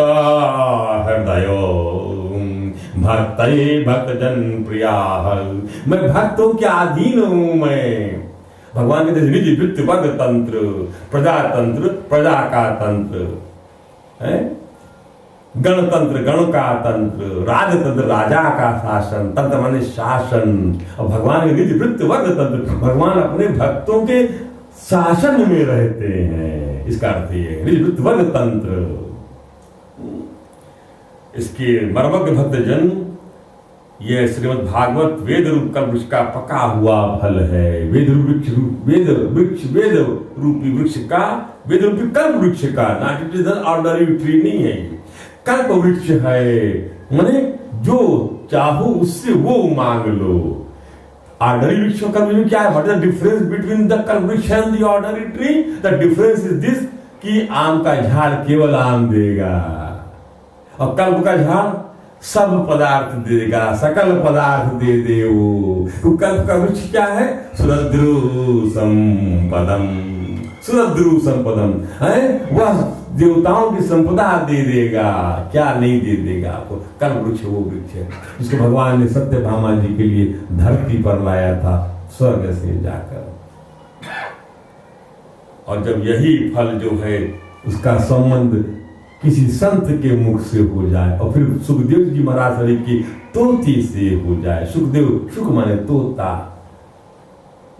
हृदयो भक्त जन प्रिया। मैं भक्तों के अधीन हूं। मैं भगवान के निज वृत्ति वर्ग तंत्र, प्रजातंत्र प्रजा का तंत्र है, गणतंत्र गण का तंत्र, राजतंत्र राजा का शासन, तंत्र माने शासन। और भगवान के निज वृत्ति वर्ग तंत्र, भगवान अपने भक्तों के शासन में रहते हैं। इसका अर्थ ये निज वृत्ति वर्ग तंत्र। इसके मर्मज्ञ भक्त जन, यह श्रीमद् भागवत वेद रूप कल्प का पका हुआ फल है। वेद रूपी वृक्ष का, वेद रूपी कल्प वृक्ष का, not it is an ordinary tree नहीं है, कल्प वृक्ष है। माने जो चाहो उससे वो मांग लो। ऑर्डिनरी वृक्ष का कल्प क्या है? What is the difference between the कल्प वृक्ष and the ordinary tree? The difference is this कि आम का झाड़ केवल आम देगा और कल्प का झाड़ सब पदार्थ देगा, सकल पदार्थ दे दे वो। तो कल्प का वृक्ष क्या है? सुरद्रु संपदम, सुरद्रु संपदम है। वह देवताओं की संपदा दे देगा। क्या नहीं दे देगा आपको? कल्प वृक्ष वो वृक्ष है जिसको भगवान ने सत्यभामा जी के लिए धरती पर लाया था स्वर्ग से जाकर। और जब यही फल जो है उसका संबंध किसी संत के मुख से हो जाए और फिर सुखदेव जी महाराज शरीफ की तोती से हो जाए, सुखदेव, सुख माने तोता,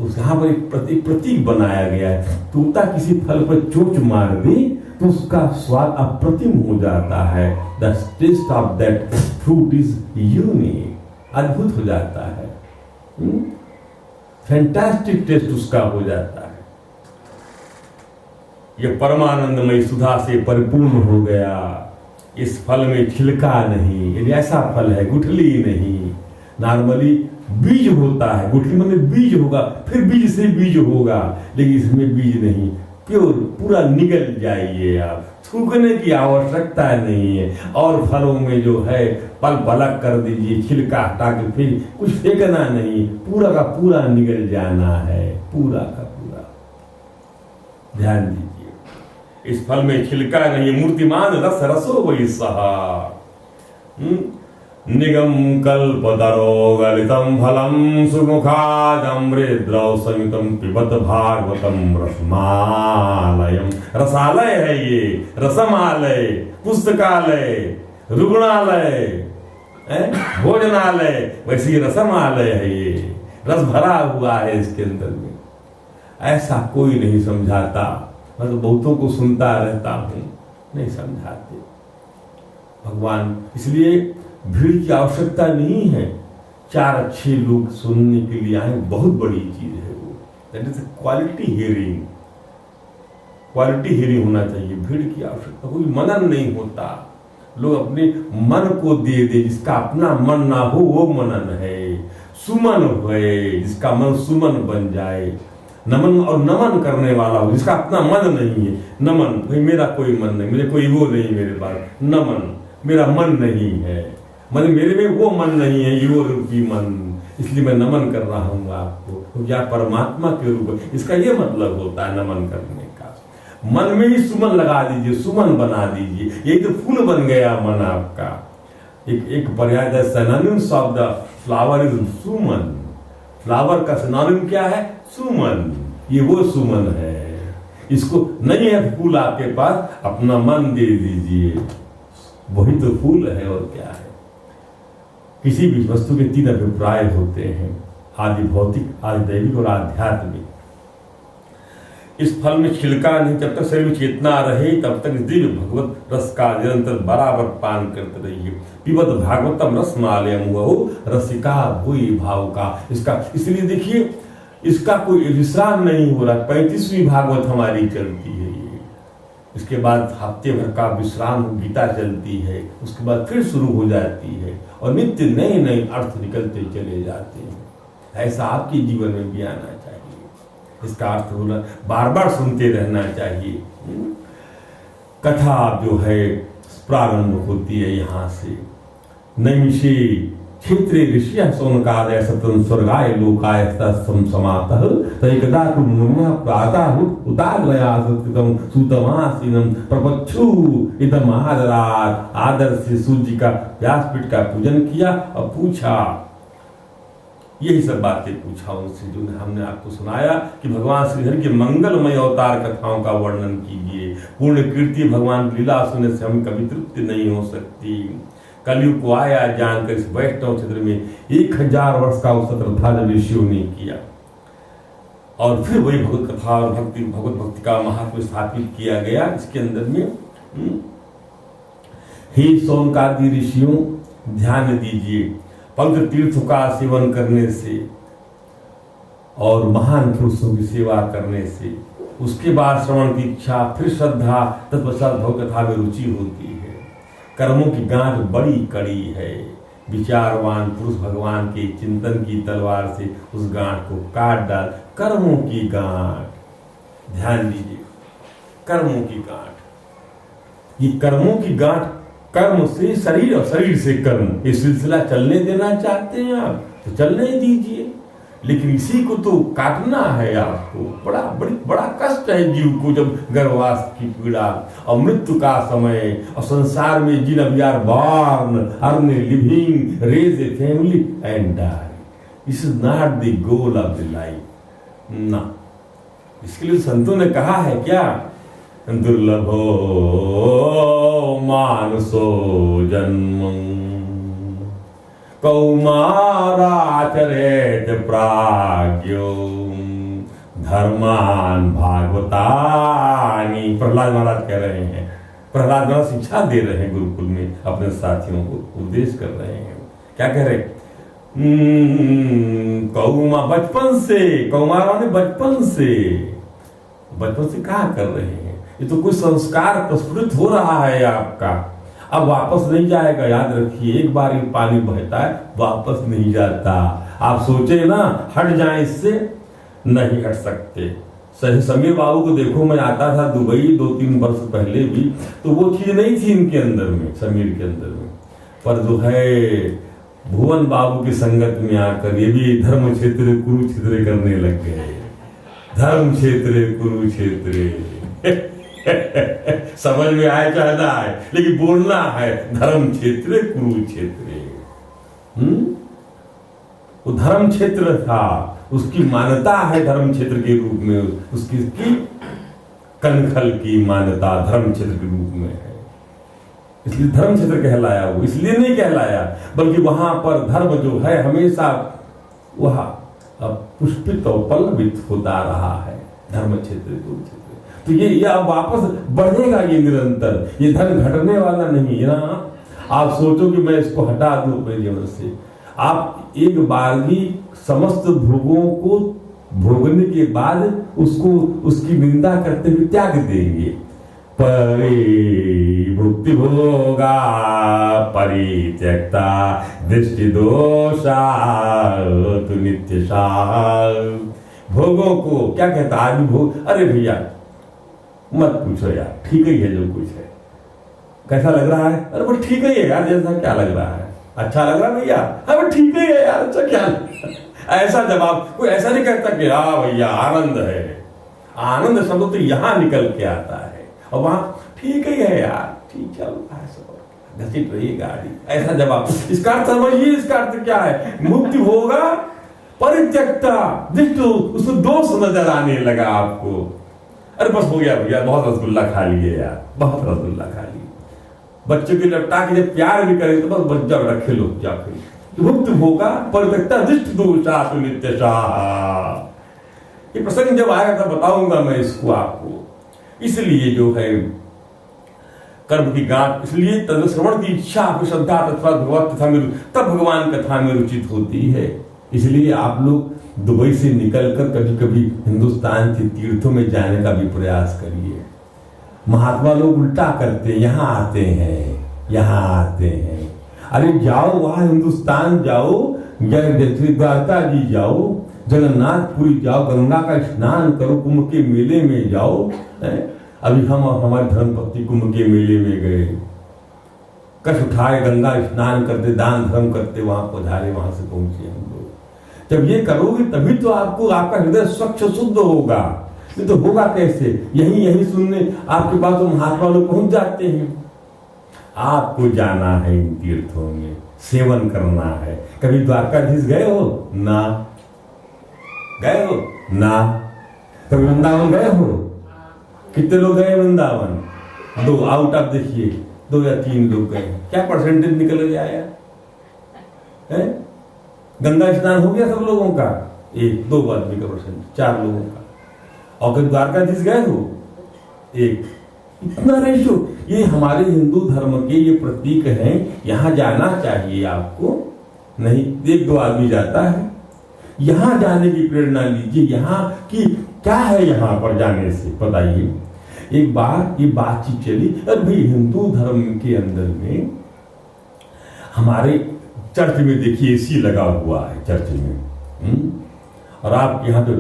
उस यहाँ पर एक प्रतीक बनाया गया है। तोता किसी फल पर चोंच मार दे तो उसका स्वाद अप्रतिम हो जाता है। The taste of that fruit is unique, अद्भुत हो जाता है। फैंटास्टिक टेस्ट उसका हो जाता है। यह परमानंदमय सुधा से परिपूर्ण हो गया। इस फल में छिलका नहीं, यदि ऐसा फल है, गुठली नहीं। नॉर्मली बीज होता है, गुठली में बीज होगा, फिर बीज से बीज होगा, लेकिन इसमें बीज नहीं, प्योर पूरा निगल जाइए आप, थूकने की आवश्यकता नहीं है। और फलों में जो है पल पलक कर दीजिए, छिलका हटा के फिर कुछ फेंकना नहीं, पूरा का पूरा निगल जाना है, पूरा का पूरा। ध्यान दीजिए, इस फल में छिलका नहीं, मूर्तिमान रस रसो वही सहा। निगम कल्पतरो गलितम फलम सुमुखादमृद्रव संयुतम पिबत भागवतम रसमालयम। रसालय है ये, रसमालय, पुस्तकालय, रुग्णालय, भोजनालय, वैसे रसमालय है ये। रस भरा हुआ है इसके अंदर में। ऐसा कोई नहीं समझाता। मैं तो बहुतों को सुनता रहता हूं, नहीं समझाते भगवान। इसलिए भीड़ की आवश्यकता नहीं है। 4 अच्छे लोग सुनने के लिए आए, बहुत बड़ी चीज है वो। That is quality hearing. Quality hearing होना चाहिए। भीड़ की आवश्यकता, कोई मनन नहीं होता। लोग अपने मन को दे दे। जिसका अपना मन ना हो वो मनन है। सुमन होए जिसका मन सुमन बन जाए। नमन और नमन करने वाला हो जिसका अपना मन नहीं है। नमन भाई मेरा कोई मन नहीं, मेरे कोई वो नहीं मेरे पास। नमन मेरा मन नहीं है, मन मेरे में वो मन नहीं है, ईगो रूपी मन, इसलिए मैं नमन कर रहा हूँ आपको। तो क्या परमात्मा के रूप, इसका ये मतलब होता है नमन करने का। मन में ही सुमन लगा दीजिए, सुमन बना दीजिए। यही तो फूल बन गया मन आपका। एक पर्याय सिनोनिम शब्द फ्लावर इज सुमन। फ्लावर का सिनोनिम क्या है? सुमन। ये वो सुमन है। इसको नहीं है फूल आपके पास, अपना मन दे दीजिए, वही तो फूल है और क्या है। किसी भी वस्तु के 3 अभिप्राय होते हैं, आदि भौतिक, आदि दैविक और आध्यात्मिक। इस फल में छिलका नहीं, जब तक शरीर में चेतना रहे तब तक दिव्य भगवत रस का निरंतर बराबर पान करते रहिए। पिबत भागवतम रसमालयम वहो रसिका भूई भाव का। इसका इसलिए देखिए इसका कोई विश्राम नहीं हो रहा। 35वीं भागवत हमारी चलती है ये, इसके बाद हफ्ते भर का विश्राम गीता चलती है, उसके बाद फिर शुरू हो जाती है और नित्य नए नए अर्थ निकलते चले जाते हैं। ऐसा आपके जीवन में भी आना चाहिए। इसका अर्थ होना बार बार सुनते रहना चाहिए। कथा जो है प्रारंभ होती है यहाँ से। नैमिषे क्षेत्रे ऋषियः सोनकादय सततं स्वर्गाय लोकाय समातः तैकदा तु मुनिना प्रातः उताग्रया सत्कृतं सूतमासीनं प्रपच्छु इदम् आदरात्। आदर से सूर्य का व्यासपीठ का पूजन किया और पूछा, यही सब बातें पूछा उनसे जो हमने आपको सुनाया कि भगवान श्रीहरि के मंगलमय अवतार कथाओं का वर्णन कीजिए। पूर्ण कीर्ति भगवान की लीला सुनने से हमें कभी तृप्ति नहीं हो सकती। कलयुग को आया जानकर इस वैष्णव क्षेत्र में 1000 वर्ष का अवसर था जब ऋषियों ने किया, और फिर वही भगवत कथा और भगवत भक्ति का महात्म्य स्थापित किया गया। इसके अंदर में हे शौनकादि ऋषियों, ध्यान दीजिए, पवित्र तीर्थों का सेवन करने से और महान पुरुषों की सेवा करने से, उसके बाद श्रवण की इच्छा, फिर श्रद्धा, तत्पश्चात भगवत कथा में रुचि होती है। कर्मों की गांठ बड़ी कड़ी है। विचारवान पुरुष भगवान के चिंतन की तलवार से उस गांठ को काट डाल। कर्मों की गांठ, ध्यान दीजिए, कर्मों की गांठ, ये कर्मों की गांठ, कर्म से शरीर और शरीर से कर्म, ये सिलसिला चलने देना चाहते हैं आप तो चलने दीजिए, लेकिन इसी को तो काटना है आपको। बड़ा कष्ट है जीव को जब गर्भवास की पीड़ा और मृत्यु का समय और संसार में जिन we are born, earn, living, raise a family and die. This is not the goal of the life ना। इसके लिए संतों ने कहा है क्या? दुर्लभो मानसो जन्म कौमाराचरेत प्राज्ञो धर्मान भागवतानि। प्रहलाद महाराज कह रहे हैं, प्रहलाद महाराज शिक्षा दे रहे हैं गुरुकुल में अपने साथियों को उपदेश कर रहे हैं। क्या कह रहे? कौमा, बचपन से, कौमारा ने बचपन से कहा कर रहे हैं। ये तो कोई संस्कार प्रस्फुटित हो रहा है आपका, अब वापस नहीं जाएगा। याद रखिए, एक बार ये पानी बहता है वापस नहीं जाता। आप सोचे ना हट जाए इससे, नहीं हट सकते। समीर बाबू को देखो, मैं आता था दुबई 2-3 वर्ष पहले भी, तो वो चीज नहीं थी इनके अंदर में, समीर के अंदर में। पर जो है भुवन बाबू की संगत में आकर ये भी धर्म क्षेत्र कुरुक्षेत्र करने लग गए। धर्म क्षेत्र कुरुक्षेत्र समझ में आए चाहे ना आए, लेकिन बोलना है धर्म क्षेत्र कुरुक्षेत्र। वो धर्म क्षेत्र था, उसकी मान्यता है धर्म क्षेत्र के रूप में, उसकी कनखल की मान्यता धर्म क्षेत्र के रूप में है। इसलिए धर्म क्षेत्र कहलाया। वो इसलिए नहीं कहलाया, बल्कि वहां पर धर्म जो है हमेशा वह पुष्पित और पल्लवित होता रहा है। धर्म क्षेत्र कुरुक्षेत्र, तो ये अब वापस बढ़ेगा, ये निरंतर, ये धन घटने वाला नहीं है ना। आप सोचो कि मैं इसको हटा दूं अपने जीवन से, आप एक बार ही समस्त भोगों को भोगने के बाद उसको उसकी निंदा करते हुए त्याग देंगे। परि भुक्ति भोगा परित्यक्ता दृष्टि दोषा तु नित्य सार। भोगों को क्या कहता आदमी भोग, अरे भैया मत पूछो यार, ठीक ही है जो कुछ है। कैसा लग रहा है? अरे बस ठीक ही है यार, जैसा क्या लग रहा है, अच्छा लग रहा है भैया, हाँ ठीक ही है यार, अच्छा क्या ऐसा जवाब कोई ऐसा नहीं कहता कि हाँ भैया आनंद है। आनंद शब्द तो यहाँ निकल के आता है और वहां ठीक ही है यार, ठीक चल रहा है, सब घसीट रही है गाड़ी, ऐसा जवाब। इसका अर्थ समझिए, इसका अर्थ क्या है? मुक्ति होगा परित्यक्ता दृष्टि, उसको दोष नजर आने लगा आपको। अरे बस हो गया भैया, बहुत रसगुल्ला खा लिए यार, बहुत रसगुल्ला खा लिए। बच्चों की लपटा के जब प्यार भी करें तो बस बच जाओ, रखे लो जाके। मुक्त होगा परित्यक्ता दृष्टि दोषा तु नित्य सार। ये प्रसंग जब आएगा तब बताऊंगा मैं इसको आपको। इसलिए जो है कर्म की गांठ, इसलिए तद श्रवण की इच्छा, श्रद्धा तथा भगवत कथा में, तब भगवान कथा में रुचित होती है। इसलिए आप लोग दुबई से निकलकर कभी कभी हिंदुस्तान के तीर्थों में जाने का भी प्रयास करिए। महात्मा लोग उल्टा करते हैं, यहाँ आते हैं, यहाँ आते हैं। अरे जाओ वहां हिंदुस्तान जाओ, द्वारका जी जाओ, जगन्नाथपुरी जाओ, गंगा का स्नान करो, कुंभ के मेले में जाओ। अभी हम हमारे धर्मपत्नी कुंभ के मेले में गए, कश उठाए, गंगा स्नान करते, दान धर्म करते, वहां पधारे, वहां से पहुंचे हम लोग। जब ये करोगे तभी तो आपको आपका हृदय स्वच्छ शुद्ध होगा, नहीं तो होगा कैसे? यही सुनने आपके पास तो महात्मा लोग पहुंच जाते हैं। आपको जाना है इन तीर्थों में, सेवन करना है। कभी द्वारकाधीश गए हो? ना। गए हो? ना। कभी वृंदावन गए हो? कितने लोग गए वृंदावन? 2 आउट ऑफ, देखिए 2 या 3 लोग गए। क्या परसेंटेज निकल के आया है? गंगा स्नान हो गया सब लोगों का? 1-2 आदमी का परसेंट, 4 लोगों का। और कभी द्वारकाधीश गए हो? 1। इतना रेशो। ये हमारे हिंदू धर्म के ये प्रतीक हैं। यहाँ जाना चाहिए आपको, नहीं 1-2 आदमी जाता है। यहाँ जाने की प्रेरणा लीजिए। यहाँ की क्या है, यहाँ पर जाने से बताइए। एक बार ये बातचीत चली, अरे भाई हिंदू धर्म के अंदर में हमारे चर्च में देखिए एसी लगा हुआ है चर्च में, और आप यहाँ तो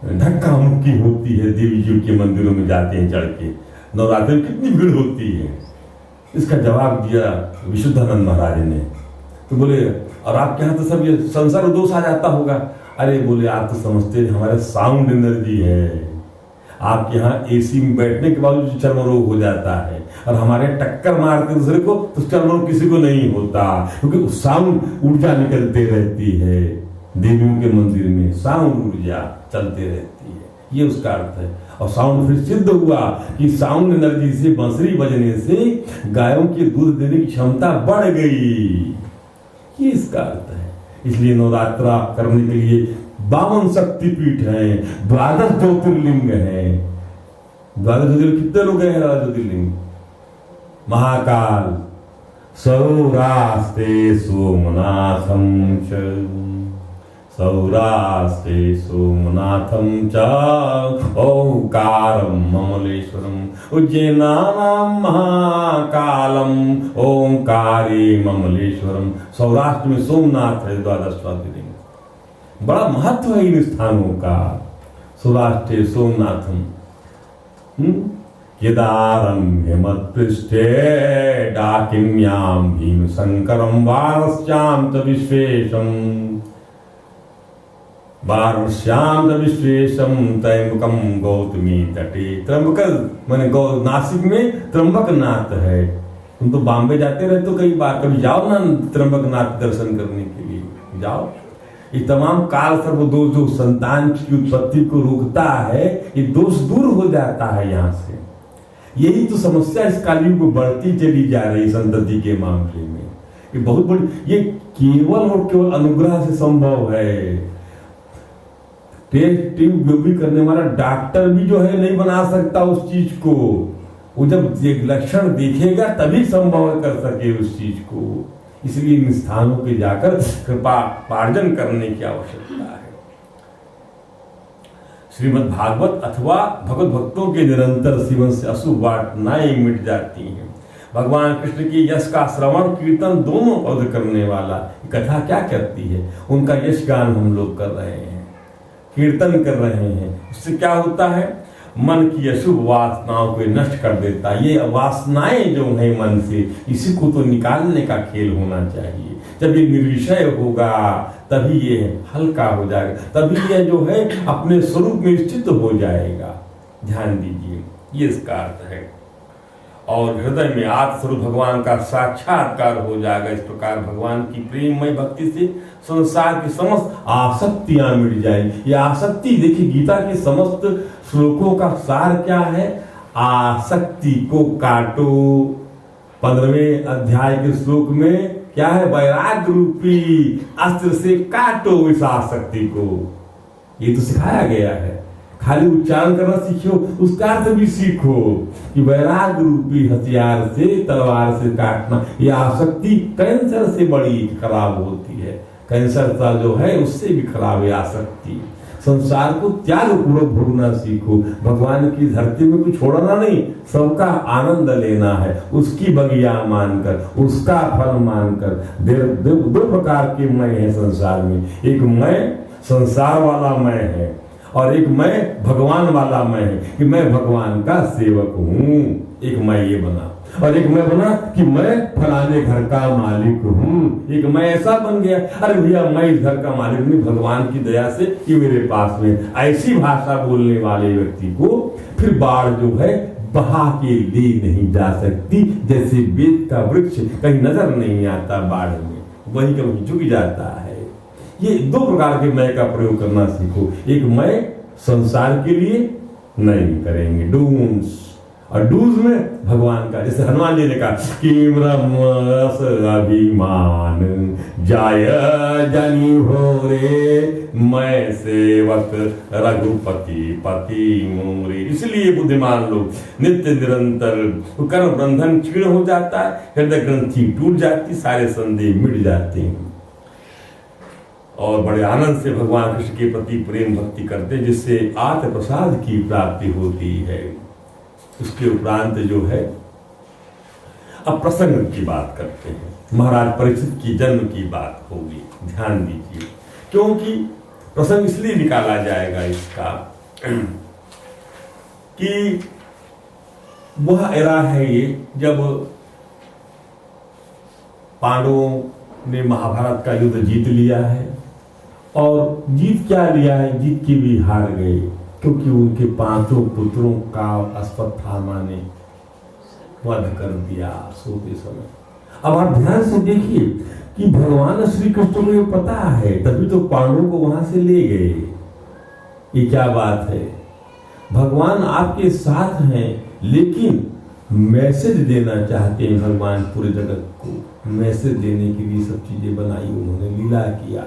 धक्का मुक्की होती है, देवी जी के मंदिरों में जाते हैं चढ़ के, नवरात्रि में कितनी भीड़ होती है। इसका जवाब दिया विशुद्धानंद महाराज ने, तो बोले और आपके यहाँ तो सब ये संसार दोष आ जाता होगा। अरे बोले आप तो समझते हैं हमारे साउंड एनर्जी है, आपके यहाँ एसी में बैठने के बाद चर्म रोग हो जाता है, और हमारे टक्कर मारते दूसरे को तो चर्म रोग किसी को नहीं होता, क्योंकि साउंड ऊर्जा निकलते रहती है। देवियों के मंदिर में साउंड ऊर्जा चलते रहती है, ये उसका अर्थ है। और साउंड फिर सिद्ध हुआ कि साउंड एनर्जी से बांसुरी बजने से गायों के दूध देने की क्षमता बढ़ गई, ये इसका अर्थ है। इसलिए नवरात्रा करने के लिए 52 शक्तिपीठ है, 12 ज्योतिर्लिंग है। 12 ज्योतिर्लिंग कितने लोग हैं? ज्योतिर्लिंग महाकाल, सौरास्ते सोमनाथम च, सौरास्ते सोमनाथम च, ओंकारम ममलेश्वरम, उज्जैनानां महाकालम ओंकारे ममलेश्वरम। सौराष्ट्र में सोमनाथ है, 12 ज्योतिर्लिंग। बड़ा महत्व है इन स्थानों का। सौराष्ट्र सोमनाथम, केदारम हिमत्पृष्ठे डाकिन्याम भीम शंकरम, वारस्याम च विश्वेशम, वारस्याम च विश्वेशम, त्र्यंबकम गौतमी तटे। त्र्यंबक माने नासिक में त्र्यंबकनाथ है। तुम तो बॉम्बे जाते रहते हो कई बार, कभी जाओ ना त्र्यंबकनाथ दर्शन करने के लिए, जाओ। ये तमाम काल सर्व दोष जो संतान की उत्पत्ति को रोकता है, ये दोष दूर हो जाता है यहाँ से। यही तो समस्या इस कालयुग में बढ़ती चली जा रही संतति के मामले में। ये बहुत बड़ी, ये केवल और केवल अनुग्रह से संभव है। टेस्ट ट्यूब भी करने वाला डॉक्टर भी जो है नहीं बना सकता उस चीज को। वो जब लक्षण देखेगा तभी संभव कर सके उस चीज को। इसलिए इन स्थानों पे जाकर कृपा पार्जन करने की आवश्यकता है। श्रीमद् भागवत अथवा भगवत भक्तों के निरंतर जीवन से अशुभ वासनाएं मिट जाती हैं। भगवान कृष्ण की यश का श्रवण कीर्तन दोनों पद करने वाला कथा क्या करती है, उनका यश गान हम लोग कर रहे हैं, कीर्तन कर रहे हैं। उससे क्या होता है, मन की अशुभ वासनाओं को नष्ट कर देता है। ये वासनाएं जो है मन से, इसी को तो निकालने का खेल होना चाहिए। जब ये निर्विषय होगा तभी ये हल्का हो जाएगा, तभी ये जो है अपने स्वरूप में स्थित हो जाएगा। ध्यान दीजिए, ये इसका अर्थ है। और हृदय में आत्मस्वरूप भगवान का साक्षात्कार हो जाएगा। इस प्रकार भगवान की प्रेममय भक्ति से संसार की समस्त आसक्तियां मिट जाएंगी। ये आसक्ति देखिए, गीता के समस्त श्लोकों का सार क्या है, आसक्ति को काटो। 15वें अध्याय के श्लोक में क्या है, वैराग्य रूपी अस्त्र से काटो इस आसक्ति को। ये तो सिखाया गया है। खाली उच्चारण करना सीखो, उसका अर्थ भी सीखो कि वैराग्य रूपी हथियार से, तलवार से काटना। यह आसक्ति कैंसर से बड़ी खराब होती है। कैंसर का जो है उससे भी खराब है आसक्ति। संसार को त्याग पूर्वक भोगना सीखो। भगवान की धरती में कुछ छोड़ना नहीं, सबका आनंद लेना है, उसकी बगिया मानकर, उसका फल मानकर। दो प्रकार के मैं है संसार में, एक मैं संसार वाला मैं है और एक मैं भगवान वाला मैं है कि मैं भगवान का सेवक हूँ। एक मैं ये बना, और एक मैं बना कि मैं फलाने घर का मालिक हूँ। एक मैं ऐसा बन गया, अरे भैया मैं इस घर का मालिक नहीं, भगवान की दया से ये मेरे पास में। ऐसी भाषा बोलने वाले व्यक्ति को फिर बाढ़ जो है बहा के ले नहीं जा सकती। जैसे वेद का वृक्ष कहीं नजर नहीं आता बाढ़ में, वही कहीं झुक जाता है। ये दो प्रकार के मैं का प्रयोग करना सीखो। एक मैं संसार के लिए नहीं करेंगे, डून्स, और डूज में भगवान का। जैसे हनुमान जी ने कहा कि रस अभिमान जाय जनी हो रे, मैं सेवक रघुपति पति मोरे। इसलिए बुद्धिमान लोग नित्य निरंतर कर्म बंधन क्षीण हो जाता है, हृदय ग्रंथि टूट जाती, सारे संदेह मिट जाते हैं और बड़े आनंद से भगवान कृष्ण के प्रति प्रेम भक्ति करते हैं, जिससे आत्म प्रसाद की प्राप्ति होती है। उसके उपरांत जो है अब प्रसंग की बात करते हैं। महाराज परीक्षित की जन्म की बात होगी, ध्यान दीजिए, क्योंकि प्रसंग इसलिए निकाला जाएगा इसका कि वह एरा है ये जब पांडवों ने महाभारत का युद्ध जीत लिया है। और जीत क्या लिया है, जीत के भी हार गए, क्योंकि उनके 5 पुत्रों का अश्वत्थामा ने वध कर दिया सोते समय। अब आप ध्यान से देखिए कि भगवान श्री कृष्ण को ये पता है, तभी तो पांडवों को वहां से ले गए। ये क्या बात है, भगवान आपके साथ हैं, लेकिन मैसेज देना चाहते हैं भगवान पूरे जगत को। मैसेज देने के लिए सब चीजें बनाई उन्होंने, लीला किया,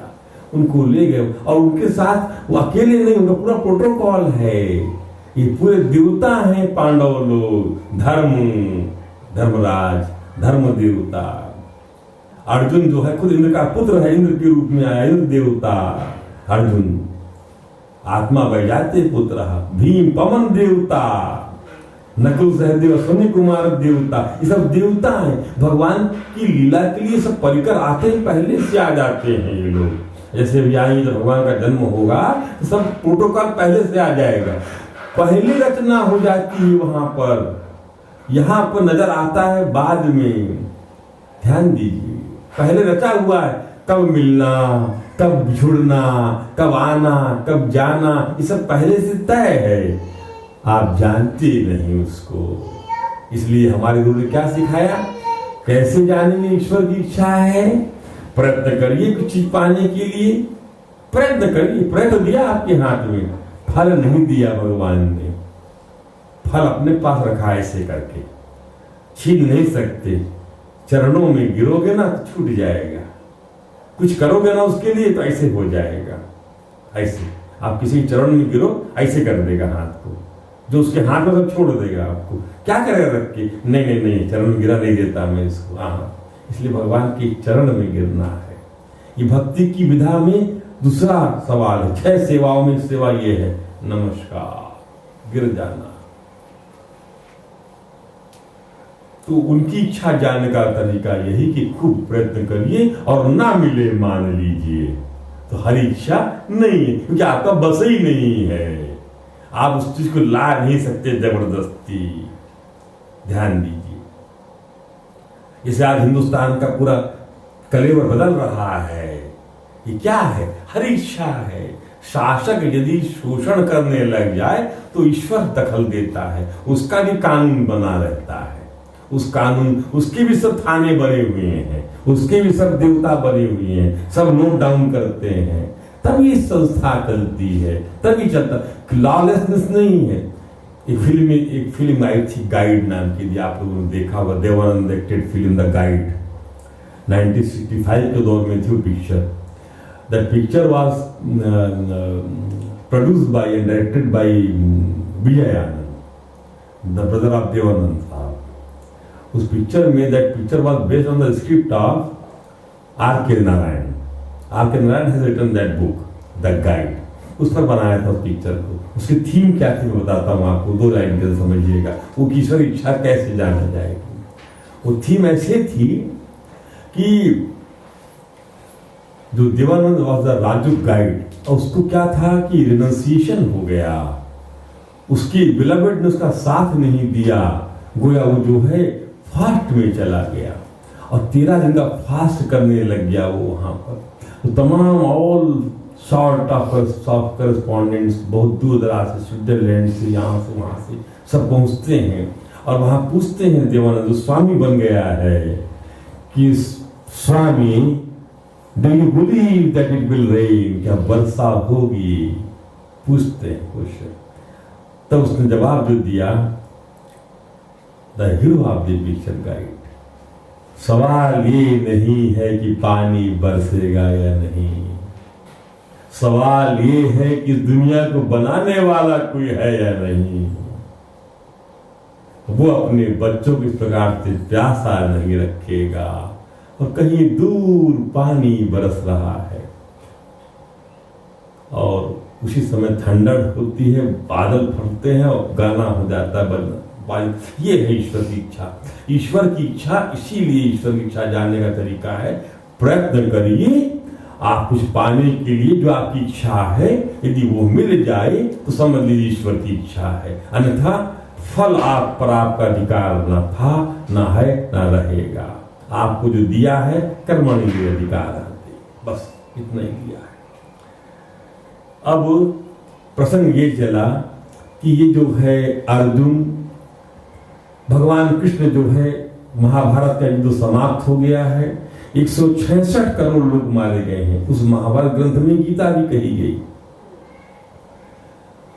उनको ले गए। और उनके साथ वो अकेले नहीं, उनका पूरा प्रोटोकॉल है। ये पूरे देवता हैं पांडव लोग, धर्मराज, धर्म देवता। अर्जुन जो है खुद इंद्र का पुत्र है, इंद्र के रूप में आया, इंद्र देवता अर्जुन। आत्मा वैजाते पुत्र, भीम पवन देवता, नकुल सहदेव अश्विनी कुमार देवता। ये सब देवता हैं। भगवान की लीला के लिए सब परिकर आते ही पहले से आ जाते हैं ये लोग। जैसे भी आएंगे जब भगवान का जन्म होगा तो सब प्रोटोकॉल पहले से आ जाएगा, पहली रचना हो जाती है वहां पर। यहाँ पर नजर आता है बाद में। ध्यान दीजिए, पहले रचा हुआ है, कब मिलना, कब जुड़ना, कब आना, कब जाना, ये सब पहले से तय है। आप जानते नहीं उसको। इसलिए हमारे गुरु ने क्या सिखाया, कैसे जानेंगे ईश्वर की इच्छा है, प्रयत्न करिए कुछ चीज पाने के लिए, प्रयत्न करिए। प्रयत्न दिया आपके हाथ में, फल नहीं दिया भगवान ने। फल अपने पास रखा ऐसे करके, छीन नहीं सकते। चरणों में गिरोगे ना तो छूट जाएगा, कुछ करोगे ना उसके लिए तो ऐसे हो जाएगा। ऐसे आप किसी चरण में गिरो, ऐसे कर देगा हाथ को, जो उसके हाथ में सब छोड़ देगा आपको। क्या करेगा रख के, नहीं नहीं नहीं, चरण में गिरा नहीं देता मैं इसको। हाँ, इसलिए भगवान के चरण में गिरना है। ये भक्ति की विधा में दूसरा सवाल है, 6 सेवाओं में सेवा ये है, नमस्कार, गिर जाना। तो उनकी इच्छा जानने का तरीका यही कि खूब प्रयत्न करिए और ना मिले मान लीजिए। तो हर इच्छा नहीं है, क्योंकि आपका बस ही नहीं है, आप उस चीज को ला नहीं सकते जबरदस्ती। ध्यान दीजिए, जैसे आज हिंदुस्तान का पूरा कलेवर बदल रहा है, ये क्या है? हर इच्छा है। शासक यदि शोषण करने लग जाए तो ईश्वर दखल देता है, उसका भी कानून बना रहता है। उस कानून, उसके भी सब थाने बने हुए हैं, उसके भी सब देवता बने हुए हैं, सब नोट डाउन करते हैं, तभी संस्था चलती है, तभी चलता। लॉलेसनेस नहीं है। एक फिल्म आई थी गाइड नाम की, आप लोगों ने देखा होगा, Devanand directed film the guide, 1965 के दौर में थी वो पिक्चर। That picture was produced by and directed by Vijay Anand, the brother of Devanand साहब। उस पिक्चर में, that picture was based on the script of RK. Narayan. RK. Narayan has written that book the guide, उस पर बनाया था उस पिक्चर को। उसकी थीम क्या थी मैं बताता हूँ आपको, 2 लाइन के समझिएगा। वो ईश्वर इच्छा कैसे जाना जाएगी। वो थीम ऐसे थी कि जो Devanand was the Raju guide, और उसको क्या था कि रिनंसिएशन हो गया, उसकी बिलवेड ने उसका साथ नहीं दिया, गोया वो जो है फास्ट में चला गया और 13 दिन का फास्ट करने लग गया वो वहां पर। तो तमाम ऑल सॉर्ट ऑफ करस्पॉन्डेंट्स बहुत दूर दराज से, स्विट्जरलैंड से, यहाँ से वहां से सब पहुंचते हैं और वहां पूछते हैं, देवानंद जो स्वामी बन गया है, कि Swami do you believe that it will rain, क्या वर्षा होगी? पूछते हैं क्वेश्चन। तब उसने जवाब जो दिया, the hero of the picture guide, सवाल ये नहीं है कि पानी बरसेगा या नहीं, सवाल ये है कि दुनिया को बनाने वाला कोई है या नहीं। वो अपने बच्चों को इस प्रकार से प्यासा नहीं रखेगा और कहीं दूर पानी बरस रहा है और उसी समय ठंडक होती है, बादल फटते हैं और गाना हो जाता है। ये है ईश्वर की इच्छा। ईश्वर की इच्छा, इसीलिए ईश्वर की इच्छा जानने का तरीका है, प्रयत्न करिए आप कुछ पाने के लिए जो आपकी इच्छा है, यदि वो मिल जाए तो समझ लीजिए ईश्वर की इच्छा है, अन्यथा फल आप पर आपका अधिकार न था, न है, न रहेगा। आपको जो दिया है कर्मणि अधिकार, बस इतना ही दिया है। अब प्रसंग ये चला कि ये जो है अर्जुन, भगवान कृष्ण जो है, महाभारत का युद्ध समाप्त हो गया है, 166 करोड़ लोग मारे गए हैं। उस महाभारत ग्रंथ में गीता भी कही गई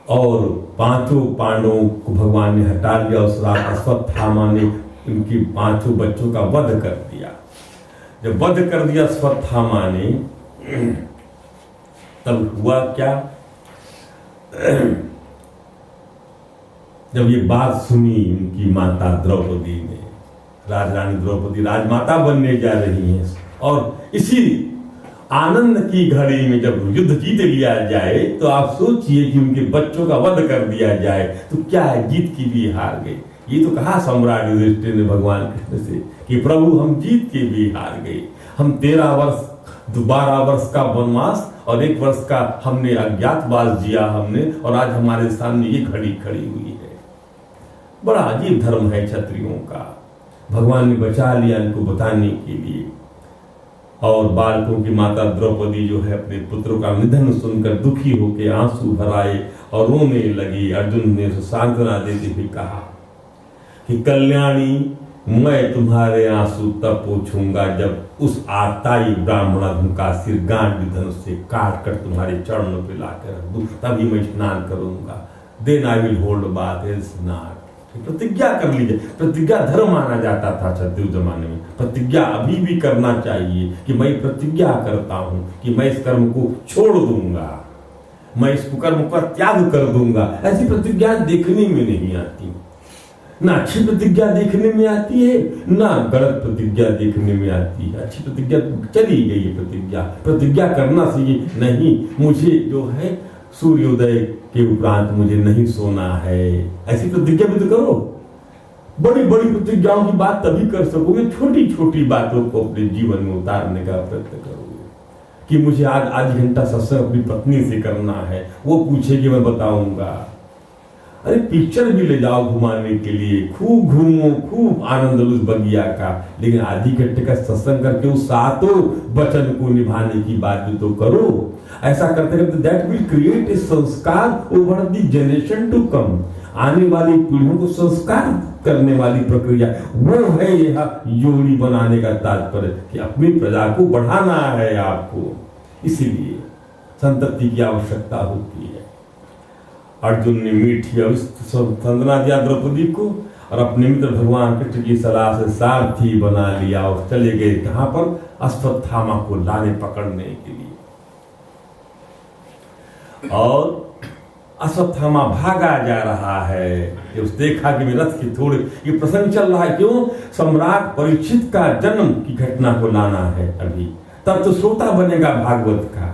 और 5 पांडवों को भगवान ने हटा लिया। उस रात अश्वत्थामा ने उनकी 5 बच्चों का वध कर दिया। जब वध कर दिया अश्वत्थामा ने, तब हुआ क्या, जब ये बात सुनी उनकी माता द्रौपदी ने, राजरानी द्रौपदी राजमाता बनने जा रही हैं, और इसी आनंद की घड़ी में जब युद्ध जीत लिया जाए तो आप सोचिए कि उनके बच्चों का वध कर दिया जाए तो क्या है, जीत की भी हार गए। ये तो कहा सम्राट युधिष्ठिर ने भगवान कृष्ण से कि प्रभु हम जीत के भी हार गए, हम 13 वर्ष 12 वर्ष का वनवास और 1 वर्ष का हमने अज्ञातवास जिया हमने, और आज हमारे सामने ये घड़ी खड़ी हुई है। बड़ा अजीब धर्म है क्षत्रियों का। भगवान ने बचा लिया इनको बताने के लिए। और बालकों की माता द्रौपदी जो है अपने पुत्रों का निधन सुनकर दुखी होकर आंसू भराए और रोने लगी। अर्जुन ने सांत्वना देते हुए कहा कि कल्याणी, मैं तुम्हारे आंसू तब पोंछूंगा जब उस आताई ब्राह्मण का सिर गांड धनुष से काट कर तुम्हारे चरणों पे लाकर रख दूं, तभी मैं स्नान करूंगा। Then I will hold bath else not. प्रतिज्ञा कर लीजिए। प्रतिज्ञा धर्म माना जाता था क्षत्रिय जमाने में। प्रतिज्ञा अभी भी करना चाहिए कि मैं प्रतिज्ञा करता हूं कि मैं इस कर्म को छोड़ दूंगा, मैं इस कर्म का त्याग कर दूंगा। ऐसी प्रतिज्ञा देखने में नहीं आती। ना अच्छी प्रतिज्ञा देखने में आती है, ना गलत प्रतिज्ञा देखने में आती है। अच्छी प्रतिज्ञा चली गई है, प्रतिज्ञा करना चाहिए, नहीं मुझे जो है सूर्योदय के उपरांत मुझे नहीं सोना है, ऐसी प्रतिज्ञा भी तो करो। बड़ी बड़ी प्रतिज्ञाओं की बात तभी कर सकोगे, छोटी छोटी बातों को अपने जीवन में उतारने का प्रयत्न करोगे। कि मुझे आज आध घंटा सत्संग अपनी पत्नी से करना है, वो पूछेगी मैं बताऊंगा। अरे पिक्चर भी ले जाओ घुमाने के लिए, खूब घूमो, खूब आनंद लो उस बगिया का, लेकिन आधी घंटे का सत्संग करके उस सातों वचन को निभाने की बात भी तो करो। ऐसा करते करते that will create a sanskar over the generation to come. आने वाली पीढ़ियों को संस्कार करने वाली प्रक्रिया, वो है यह योनि बनाने का तात्पर्य, कि अपनी प्रजा को बढ़ाना है आपको। इसीलिए संतति की आवश्यकता होती है। अर्जुन ने मीठी संतना दिया द्रौपदी को, और अपने मित्र भगवान कृष्ण की सलाह से सारथी बना लिया और चले गए कहां पर? अश्वत्थामा को लाने पकड़ने के लिए। और अश्वत्थामा भागा जा रहा है, उस देखा कि मेरे रथ की थोड़े ये प्रसंग चल रहा है, क्यों? सम्राट परीक्षित का जन्म की घटना को लाना है अभी, तब तो श्रोता बनेगा भागवत का।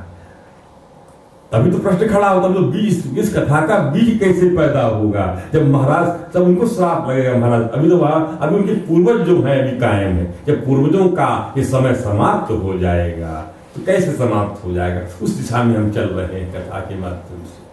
तभी तो प्रश्न खड़ा होता है, बीज इस कथा का बीज कैसे पैदा होगा? जब महाराज, तब उनको श्राप लगेगा महाराज, अभी तो अभी उनके पूर्वज जो है अभी कायम है। जब पूर्वजों का ये समय समाप्त हो जाएगा तो कैसे समाप्त हो जाएगा? उस दिशा में हम चल रहे हैं कथा के माध्यम से।